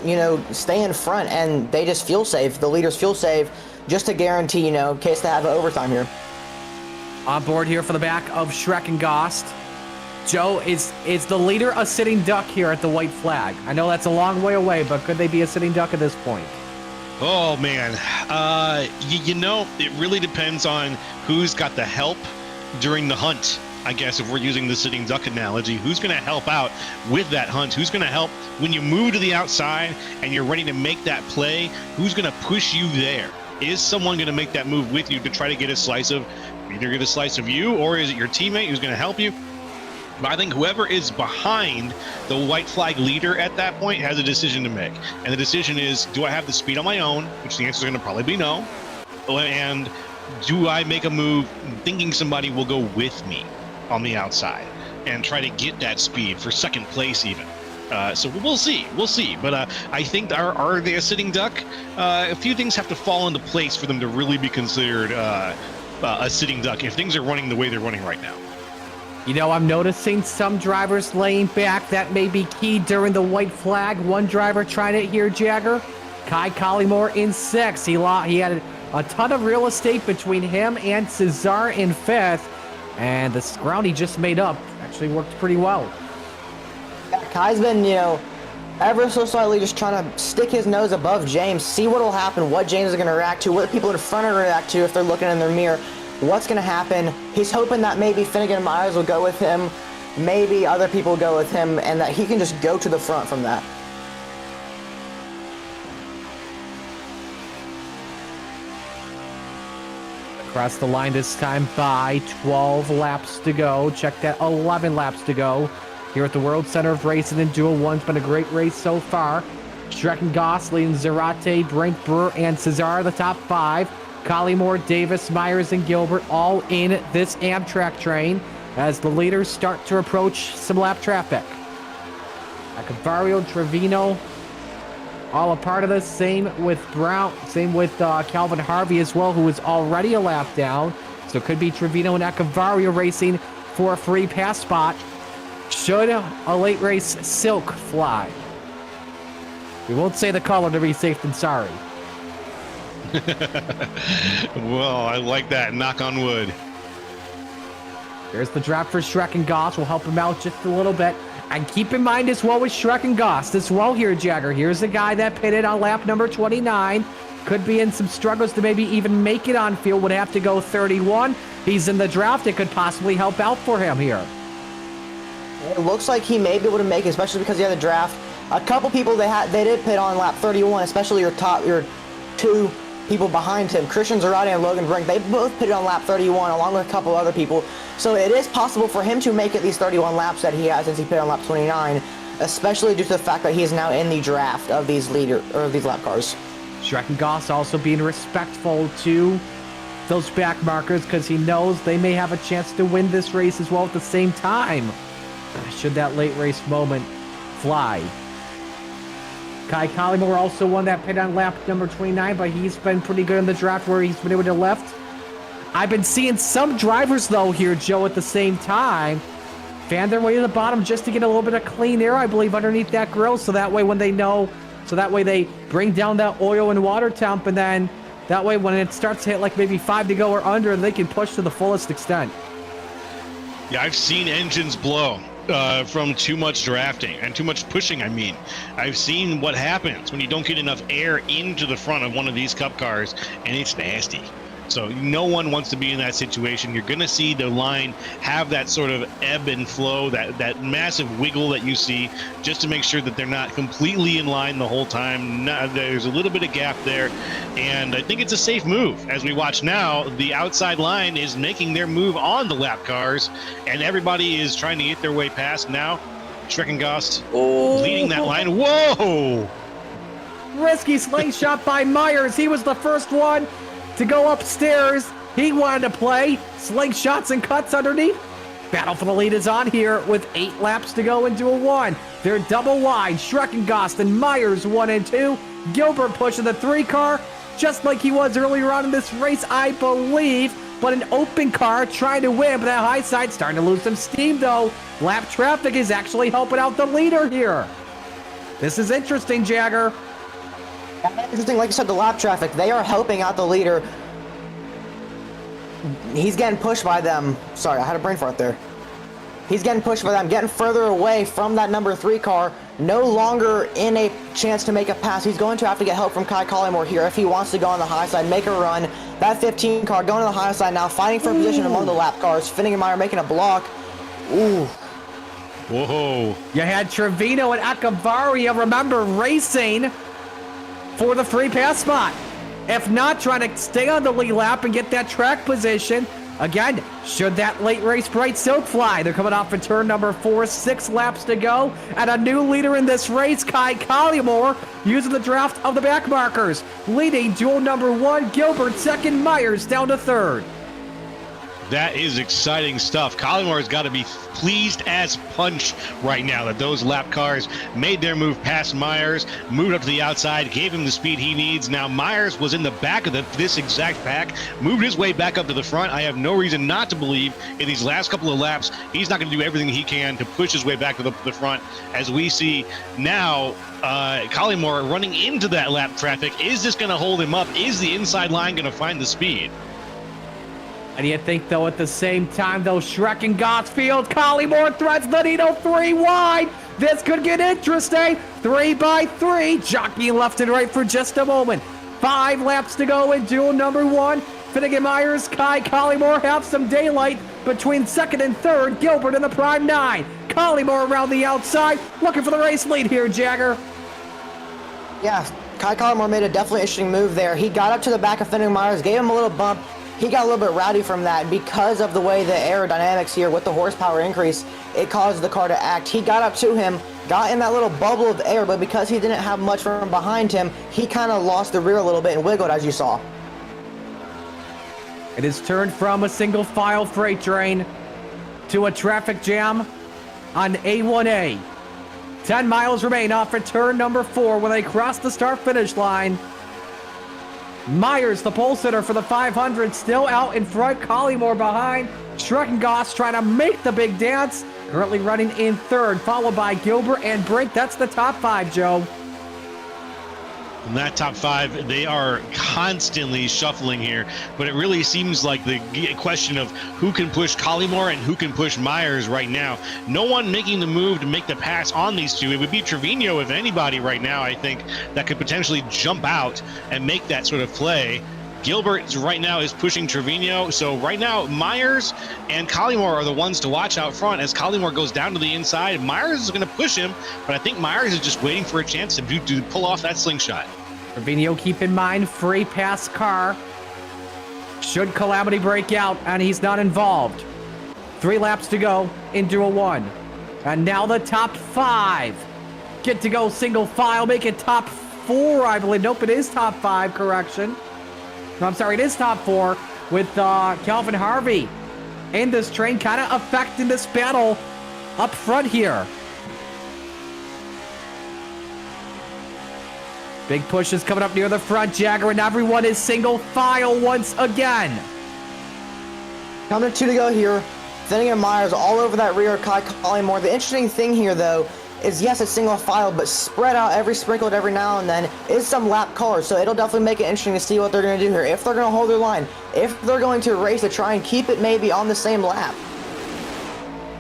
stay in front and they just fuel save, the leaders fuel save, just to guarantee in case they have an overtime here. On board here for the back of Shrek and Gost. Joe, is the leader a sitting duck here at the white flag? I know that's a long way away, but could they be a sitting duck at this point? Oh man, it really depends on who's got the help during the hunt. I guess if we're using the sitting duck analogy, who's going to help out with that hunt? Who's going to help when you move to the outside and you're ready to make that play? Who's going to push you there? Is someone going to make that move with you to try to get a slice of you, or is it your teammate who's going to help you? But I think whoever is behind the white flag leader at that point has a decision to make. And the decision is, do I have the speed on my own? Which the answer is going to probably be no. And do I make a move thinking somebody will go with me on the outside and try to get that speed for second place even? So we'll see. But I think are they a sitting duck? A few things have to fall into place for them to really be considered a sitting duck if things are running the way they're running right now. I'm noticing some drivers laying back. That may be key during the white flag. One driver trying it here, Jagger. Kai Collymore in 6th. He had a ton of real estate between him and Cesar in 5th. And the ground he just made up actually worked pretty well. Yeah, Kai's been, ever so slightly just trying to stick his nose above James, see what will happen, what James is going to react to, what people in front are going to react to if they're looking in their mirror, what's going to happen. He's hoping that maybe Finnegan and Myers will go with him, maybe other people will go with him, and that he can just go to the front from that. Across the line this time by 12 laps to go. Check that, 11 laps to go. Here at the World Center of Racing in Duel 1's been a great race so far. Shrek and Goss leading Zarate, Brink, Brewer, and Cesar the top 5. Collymore, Davis, Myers, and Gilbert all in this Amtrak train as the leaders start to approach some lap traffic. Echevarria, Trevino, all a part of this. Same with Brown, same with Calvin Harvey as well, who is already a lap down. So it could be Trevino and Echevarria racing for a free pass spot should a late race silk fly. We won't say the color to be safe than sorry. Well, I like that. Knock on wood. There's the drop for Shrek and Goss. We'll help him out just a little bit. And keep in mind as well with Shrek and Goss as well here, Jagger. Here's a guy that pitted on lap number 29. Could be in some struggles to maybe even make it on field. Would have to go 31. He's in the draft. It could possibly help out for him here. It looks like he may be able to make it, especially because he had the draft. A couple people they did pit on lap 31, especially your two people behind him, Christian Zarate and Logan Brink. They both pitted on lap 31 along with a couple other people. So it is possible for him to make it these 31 laps that he has since he pitted on lap 29, especially due to the fact that he is now in the draft of these lap cars. Shrek and Goss also being respectful to those back markers because he knows they may have a chance to win this race as well at the same time. Should that late race moment fly. Kai Collymore also won that pit on lap number 29, but he's been pretty good in the draft where he's been able to left. I've been seeing some drivers, though, here, Joe, at the same time, fan their way to the bottom just to get a little bit of clean air, I believe, underneath that grill, so that way when they know, so that way they bring down that oil and water temp, and then that way when it starts to hit like maybe 5 to go or under, they can push to the fullest extent. Yeah, I've seen engines blow from too much drafting and too much pushing. I mean, I've seen what happens when you don't get enough air into the front of one of these cup cars, and it's nasty. So no one wants to be in that situation. You're going to see the line have that sort of ebb and flow, that massive wiggle that you see, just to make sure that they're not completely in line the whole time. There's a little bit of gap there, and I think it's a safe move. As we watch now, the outside line is making their move on the lap cars, and everybody is trying to get their way past now. Schreckengost leading that line. Whoa! Risky slingshot by Myers. He was the first one to go upstairs. He wanted to play slingshots and cuts underneath. Battle for the lead is on here with 8 laps to go in Duel 1. They're double wide. Schreckengost and Myers 1 and 2. Gilbert pushing the 3 car just like he was earlier on in this race, I believe. But an open car trying to win, but that high side starting to lose some steam though. Lap traffic is actually helping out the leader here. This is interesting, Jagger. Interesting, like you said, the lap traffic, they are helping out the leader. He's getting pushed by them. Sorry, I had a brain fart there. He's getting pushed by them, getting further away from that number 3 car. No longer in a chance to make a pass. He's going to have to get help from Kai Collymore here if he wants to go on the high side, make a run. That 15 car going to the high side now, fighting for a position among the lap cars. Finnegan making a block. Ooh. Whoa. You had Trevino and Akavaria, remember, racing for the free pass spot. If not, trying to stay on the lead lap and get that track position. Again, should that late race bright silk fly? They're coming off of turn number 4, 6 laps to go. And a new leader in this race, Kai Collymore, using the draft of the back markers. Leading Duel number 1, Gilbert second, Myers down to 3rd. That is exciting stuff. Collymore's got to be pleased as punch right now that those lap cars made their move past Myers, moved up to the outside, gave him the speed he needs. Now Myers was in the back of this exact pack, moved his way back up to the front. I have no reason not to believe in these last couple of laps he's not going to do everything he can to push his way back to the front. As we see now, Collymore running into that lap traffic. Is this going to hold him up? Is the inside line going to find the speed? And you think, though, at the same time, though, Shrek and Gottsfield, Collymore threads the needle 3 wide. This could get interesting. 3 by 3, jockeying left and right for just a moment. 5 laps to go in Duel number 1. Finnegan Myers, Kai Collymore have some daylight between 2nd and 3rd. Gilbert in the prime 9. Collymore around the outside, looking for the race lead here, Jagger. Yeah, Kai Collymore made a definitely interesting move there. He got up to the back of Finnegan Myers, gave him a little bump. He got a little bit rowdy from that because of the way the aerodynamics here with the horsepower increase, it caused the car to act. He got up to him, got in that little bubble of air, but because he didn't have much from behind him, he kind of lost the rear a little bit and wiggled, as you saw. It has turned from a single file freight train to a traffic jam on A1A. 10 miles remain off at turn number 4 when they cross the start-finish line. Myers, the pole sitter for the 500, still out in front. Collymore behind. Schreckengost trying to make the big dance. Currently running in 3rd, followed by Gilbert and Brink. That's the top 5, Joe. In that top 5, they are constantly shuffling here, but it really seems like the question of who can push Collymore and who can push Myers right now. No one making the move to make the pass on these two. It would be Trevino, if anybody right now, I think, that could potentially jump out and make that sort of play. Gilbert right now is pushing Trevino, so right now Myers and Collymore are the ones to watch out front. As Collymore goes down to the inside, Myers is going to push him, but I think Myers is just waiting for a chance to pull off that slingshot. Trevino, keep in mind, free pass car. Should calamity break out and he's not involved. 3 laps to go in Duel 1. And now the top 5 get to go single file, make it top 4, I believe. Nope, it is top 5, correction. No, I'm sorry, it is top 4 with Calvin Harvey in this train, kind of affecting this battle up front here. Big push is coming up near the front, Jagger, and everyone is single file once again. Coming to 2 to go here. Finnegan Myers all over that rear, Kai Collymore. The interesting thing here, though, is yes, it's single file, but spread out sprinkled every now and then is some lap cars. So it'll definitely make it interesting to see what they're going to do here. If they're going to hold their line, if they're going to race to try and keep it maybe on the same lap.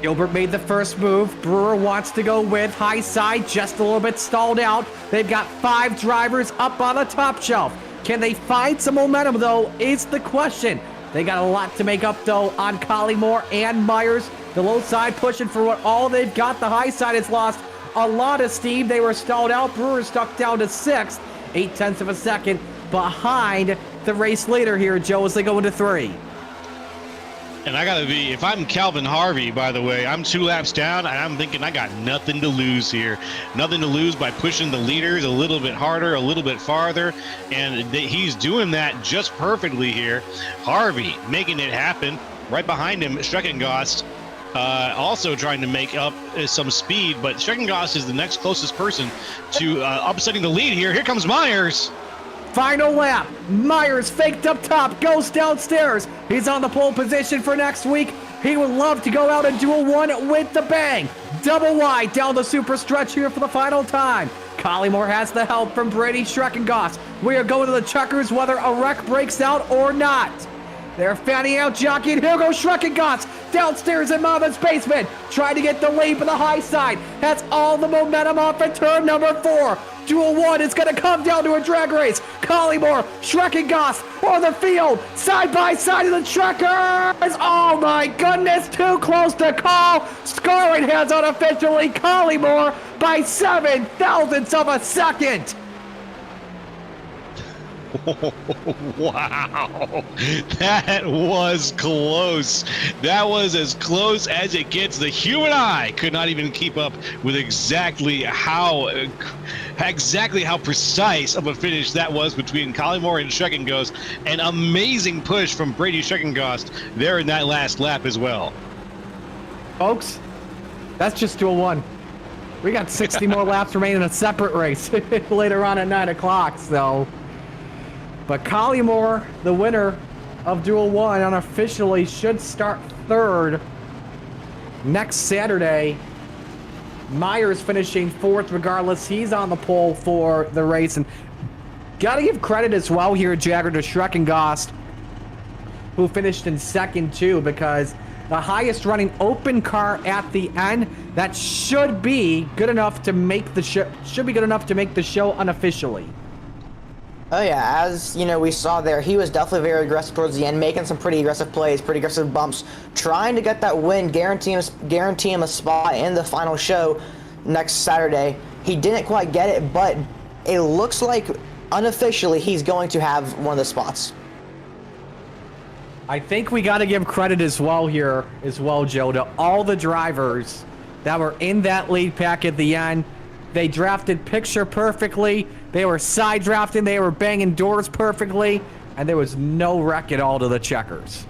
Gilbert made the first move. Brewer wants to go with high side, just a little bit stalled out. They've got 5 drivers up on the top shelf. Can they find some momentum, though, is the question. They got a lot to make up, though, on Collymore and Myers. The low side pushing for what all they've got. The high side has lost a lot of steam. They were stalled out. Brewer stuck down to 6th, 0.8 of a second behind the race leader here, Joe, as they go into 3. And I gotta be, if I'm Calvin Harvey, by the way, I'm 2 laps down, and I'm thinking I got nothing to lose here. Nothing to lose by pushing the leaders a little bit harder, a little bit farther, and he's doing that just perfectly here. Harvey making it happen. Right behind him, Streckengost also trying to make up some speed, but Streckengost is the next closest person to upsetting the lead here. Here comes Myers. Final lap. Myers faked up top, goes downstairs. He's on the pole position for next week. He would love to go out and Duel 1 with the bang. Double wide down the super stretch here for the final time. Collymore has the help from Brady Streckengost. We are going to the checkers whether a wreck breaks out or not. They're fanning out jockeying. Here goes Streckengost downstairs in Mama's basement. Trying to get the lead for the high side. Has all the momentum off at turn number 4. Duel 1 is going to come down to a drag race. Collymore, Streckengost on the field. Side by side of the checkers. Oh my goodness, too close to call. Scarlet has unofficially Collymore by 7 thousandths of a second. Wow, that was close. That was as close as it gets. The human eye could not even keep up with exactly how precise of a finish that was between Collymore and Streckengost. An amazing push from Brady Streckengost there in that last lap as well. Folks, that's just Duel 1. We got 60 more laps remaining in a separate race later on at 9 o'clock, so... But Collymore, the winner of Duel 1, unofficially should start 3rd next Saturday. Myers finishing 4th regardless. He's on the pole for the race. And got to give credit as well here, Jagger, to Streckengost, who finished in 2nd too, because the highest running open car at the end, that should be good enough to make the show unofficially. Oh yeah, as you know, we saw there, he was definitely very aggressive towards the end, making some pretty aggressive plays, pretty aggressive bumps, trying to get that win, guarantee him a spot in the final show next Saturday. He didn't quite get it, but it looks like unofficially he's going to have one of the spots. I think we got to give credit as well here, Joe, to all the drivers that were in that lead pack at the end. They drafted picture perfectly. They were side drafting. They were banging doors perfectly. And there was no wreck at all to the checkers.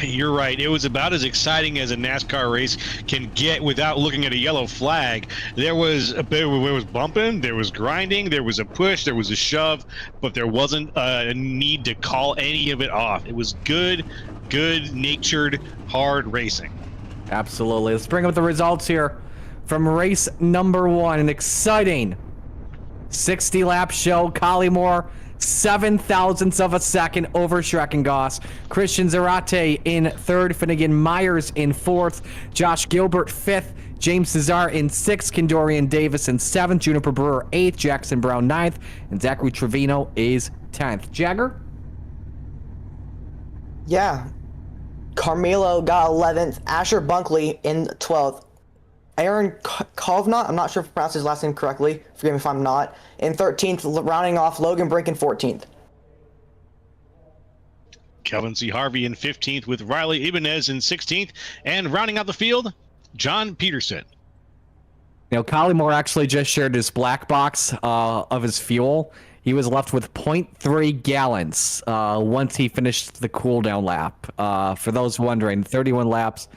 You're right. It was about as exciting as a NASCAR race can get without looking at a yellow flag. There was bumping, there was grinding, there was a push, there was a shove, but there wasn't a need to call any of it off. It was good-natured, hard racing. Absolutely. Let's bring up the results here from race number 1. An exciting 60-lap show. Collymore 7 thousandths of a second over Streckengost. Christian Zarate in 3rd. Finnegan Myers in 4th. Josh Gilbert 5th. James Cesar in 6th. Kendorian Davis in 7th. Juniper Brewer 8th. Jackson Brown 9th. And Zachary Trevino is 10th. Jagger? Yeah. Carmelo got 11th. Asher Bunkley in 12th. Aaron Kovnat, I'm not sure if I pronounced his last name correctly. Forgive me if I'm not. In 13th, rounding off Logan Brink in 14th. Kelvin C. Harvey in 15th with Riley Ibanez in 16th. And rounding out the field, John Peterson. You know, Collymore actually just shared his black box of his fuel. He was left with 0.3 gallons once he finished the cooldown lap. For those wondering, 31 laps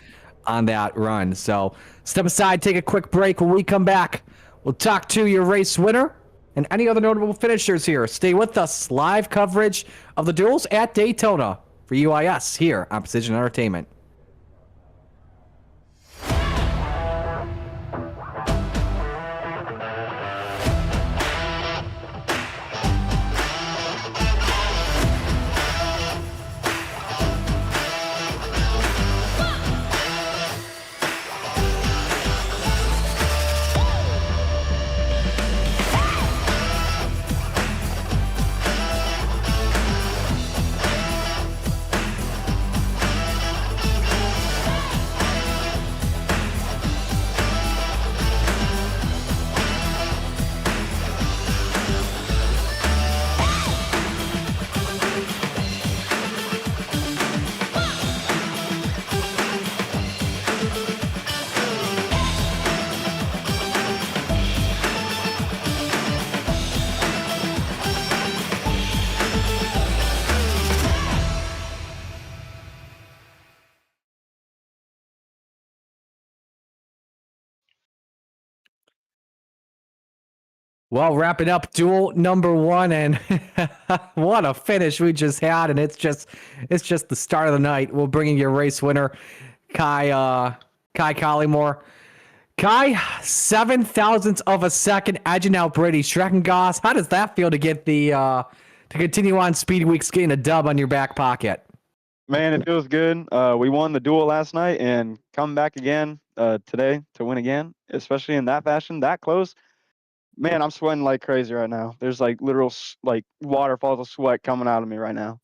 on that run. So step aside, take a quick break. When we come back, we'll talk to your race winner and any other notable finishers here. Stay with us. Live coverage of the duels at Daytona for UIS here on Precision Entertainment. Well, wrapping up duel number one, and what a finish we just had, and it's just the start of the night. We're bringing your race winner, Kai Collymore. Kai, 7 thousandths of a second edging out Brady Schreckengoss. How does that feel to get the to continue on Speed Weeks, getting a dub on your back pocket? Man, it feels good. We won the duel last night and come back again today to win again, especially in that fashion, that close. Man, I'm sweating like crazy right now. There's like literal like waterfalls of sweat coming out of me right now.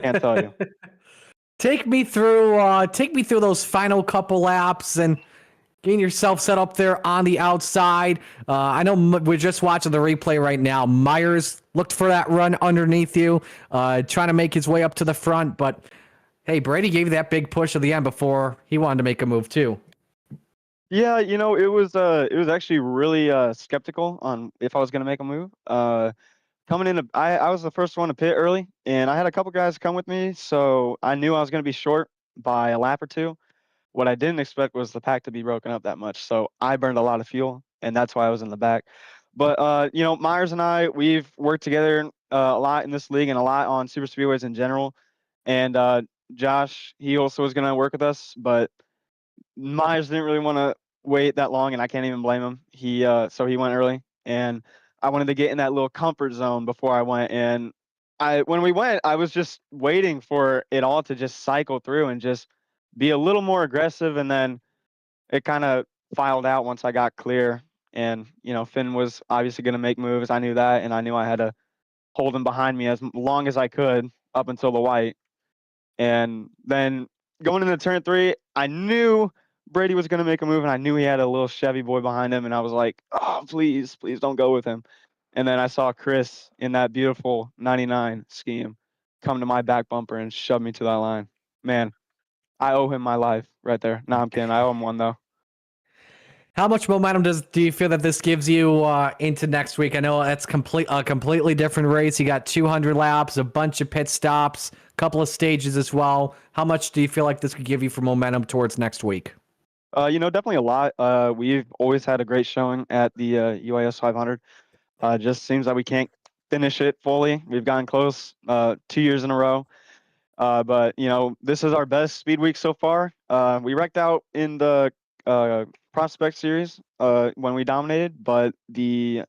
Can't tell you. Take me through those final couple laps and getting yourself set up there on the outside. I know we're just watching the replay right now. Myers looked for that run underneath you, trying to make his way up to the front, but hey, Brady gave you that big push at the end before he wanted to make a move too. Yeah, it was actually really skeptical on if I was gonna make a move. Coming in, I was the first one to pit early, and I had a couple guys come with me, so I knew I was gonna be short by a lap or two. What I didn't expect was the pack to be broken up that much, so I burned a lot of fuel, and that's why I was in the back. But Myers and I, we've worked together a lot in this league and a lot on super speedways in general. And Josh, he also was gonna work with us, but Myers didn't really want to wait that long, and I can't even blame him. So he went early, and I wanted to get in that little comfort zone before I went. And when we went, I was just waiting for it all to just cycle through and just be a little more aggressive, and then it kind of filed out once I got clear. And Finn was obviously going to make moves. I knew that, and I knew I had to hold him behind me as long as I could up until the white. And then going into turn 3, I knew Brady was going to make a move, and I knew he had a little Chevy boy behind him, and I was like, oh, please don't go with him. And then I saw Chris in that beautiful 99 scheme come to my back bumper and shove me to that line. Man, I owe him my life right there. No, I'm kidding. I owe him one, though. How much momentum do you feel that this gives you into next week? I know that's a completely different race. You got 200 laps, a bunch of pit stops, a couple of stages as well. How much do you feel like this could give you for momentum towards next week? Definitely a lot. We've always had a great showing at the UIS 500. Just seems like we can't finish it fully. We've gotten close 2 years in a row. But this is our best speed week so far. We wrecked out in the prospect series when we dominated, but the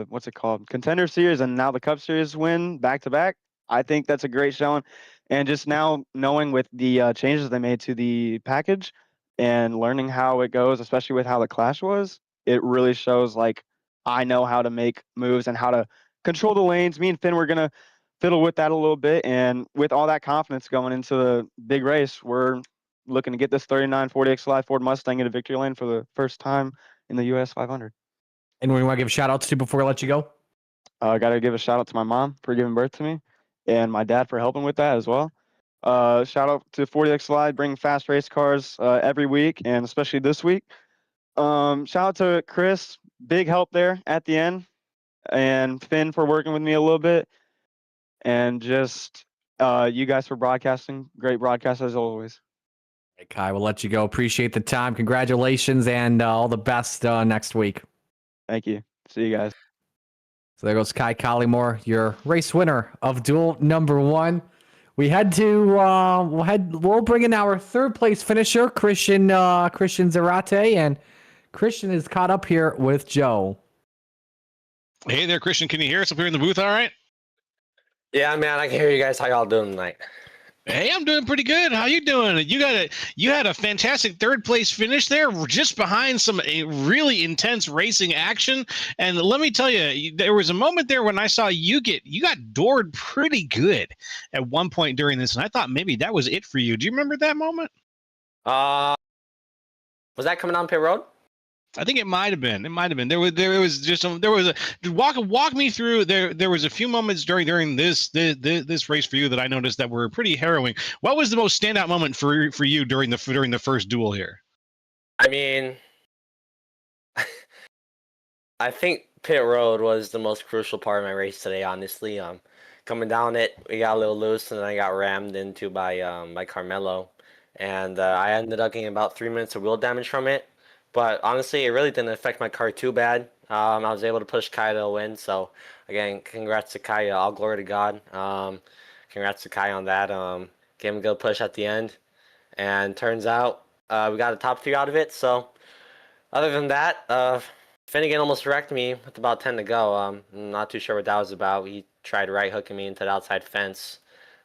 what's it called, contender series, and now the cup series win back to back. I think that's a great showing. And just now knowing with the changes they made to the package and learning how it goes, especially with how the clash was, it really shows like I know how to make moves and how to control the lanes. Me and Finn were gonna fiddle with that a little bit, and with all that confidence going into the big race, we're looking to get this 39 40XLI Ford Mustang into victory lane for the first time in the US 500. Anyone you want to give shout outs to before we let you go? I got to give a shout out to my mom for giving birth to me, and my dad for helping with that as well. Shout out to 40XLI, bringing fast race cars every week, and especially this week. Shout out to Chris, big help there at the end, and Finn for working with me a little bit, and just you guys for broadcasting. Great broadcast as always. Hey, Kai, we'll let you go. Appreciate the time. Congratulations and all the best next week. Thank you. See you guys. So there goes Kai Collymore, your race winner of duel number 1. We head to we'll bring in our 3rd place finisher, Christian Zarate, and Christian is caught up here with Joe. Hey there, Christian. Can you hear us up here in the booth? All right. Yeah, man, I can hear you guys. How y'all doing tonight? Hey, I'm doing pretty good. How you doing? You had a fantastic 3rd place finish there, just behind some really intense racing action. And let me tell you, there was a moment there when I saw you got doored pretty good at one point during this, and I thought maybe that was it for you. Do you remember that moment? Was that coming down pit road? I think it might have been. It might have been. There was walk me through. There was a few moments during this race for you that I noticed that were pretty harrowing. What was the most standout moment for you during the first duel here? I mean, I think pit road was the most crucial part of my race today. Honestly, coming down it, we got a little loose, and then I got rammed into by Carmelo, and I ended up getting about 3 minutes of wheel damage from it. But honestly, it really didn't affect my car too bad. I was able to push Kai to a win. So again, congrats to Kai. All glory to God. Congrats to Kai on that. Gave him a good push at the end. And turns out we got a top 3 out of it. So other than that, Finnegan almost wrecked me with about 10 to go. I'm not too sure what that was about. He tried right hooking me into the outside fence.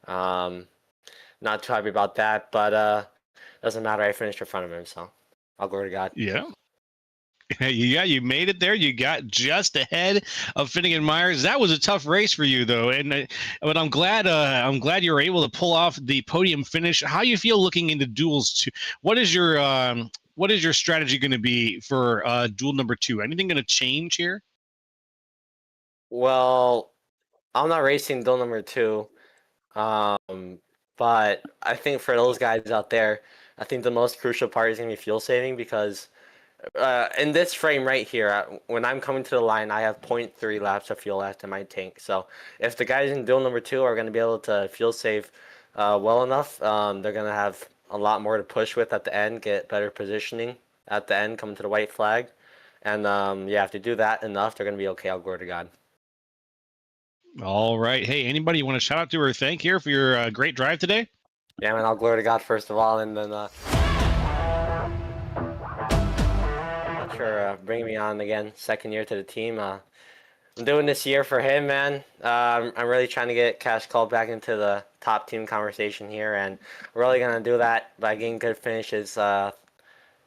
Not too happy about that. But doesn't matter. I finished in front of him. So. I'll glory to God. Yeah. Yeah, you made it there. You got just ahead of Finnegan Myers. That was a tough race for you, though, but I'm glad you were able to pull off the podium finish. How you feel looking into duels 2? What is your strategy going to be for duel number 2? Anything going to change here? Well, I'm not racing duel number 2, but I think for those guys out there, I think the most crucial part is going to be fuel saving because in this frame right here, when I'm coming to the line, I have 0.3 laps of fuel left in my tank. So if the guys in duel number 2 are going to be able to fuel save well enough, they're going to have a lot more to push with at the end, get better positioning at the end, coming to the white flag. And yeah, if they do that enough, they're going to be okay. I'll glory to God. All right. Hey, anybody you want to shout out to or thank here for your great drive today? Yeah, man, I'll glory to God first of all, and then for bringing me on again, 2nd year to the team. I'm doing this year for him, man. I'm really trying to get Cash called back into the top team conversation here, and we're really going to do that by getting good finishes in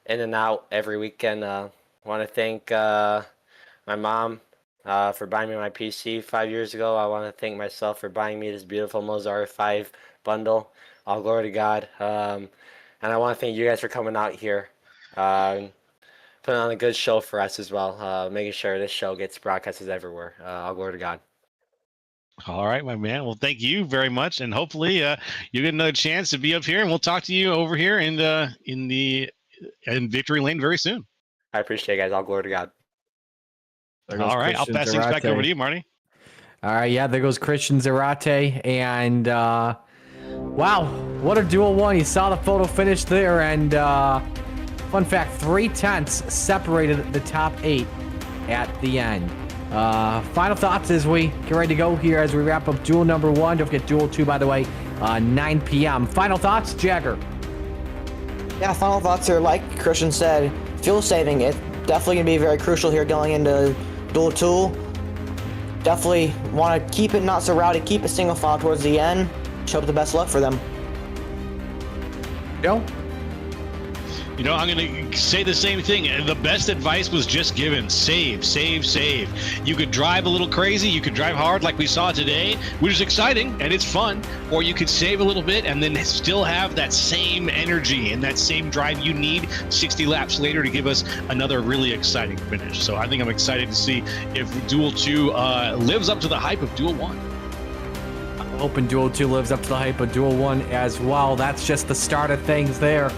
and out every weekend. I want to thank my mom for buying me my PC 5 years ago. I want to thank myself for buying me this beautiful Mozart 5 bundle. All glory to God. And I want to thank you guys for coming out here, putting on a good show for us as well, making sure this show gets broadcasted everywhere. All glory to God. All right, my man. Well, thank you very much, and hopefully you get another chance to be up here, and we'll talk to you over here in Victory Lane very soon. I appreciate it, guys. All glory to God. All right, I'll pass things back over to you, Marty. All right, yeah, there goes Christian Zarate, and wow, what a duel 1. You saw the photo finish there, and fun fact, 3/10 separated the top 8 at the end. Final thoughts as we get ready to go here as we wrap up duel number 1. Don't forget duel 2, by the way, 9 p.m. Final thoughts, Jagger? Yeah, final thoughts are like Christian said, fuel saving. It's definitely going to be very crucial here going into duel 2. Definitely want to keep it not so rowdy, keep it single file towards the end. Hope the best luck for them. Joe? You know, I'm going to say the same thing. The best advice was just given. Save, save, save. You could drive a little crazy. You could drive hard like we saw today, which is exciting and it's fun. Or you could save a little bit and then still have that same energy and that same drive you need 60 laps later to give us another really exciting finish. So I think I'm excited to see if Duel 2 lives up to the hype of Duel 1. Hoping Duel 2 lives up to the hype of Duel 1 as well. That's just the start of things there.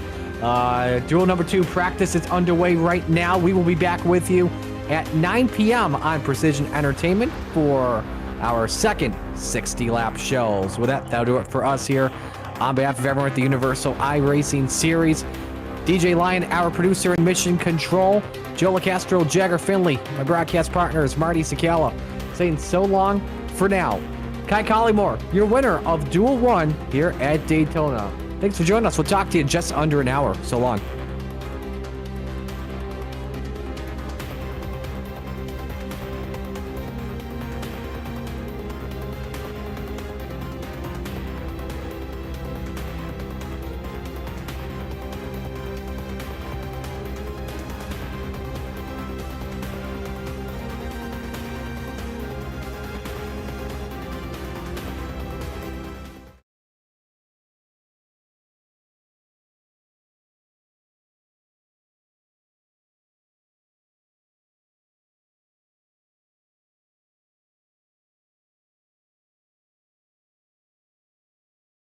Duel number 2 practice is underway right now. We will be back with you at 9 p.m. on Precision Entertainment for our second 60-lap shows. With that, that'll do it for us here. On behalf of everyone at the Universal iRacing Series, DJ Lyon, our producer in Mission Control, Joe LaCastro, Jagger Finley, my broadcast partners, Marty Sakala, saying so long for now. Kai Collymore, your winner of Duel 1 here at Daytona. Thanks for joining us. We'll talk to you in just under an hour. So long.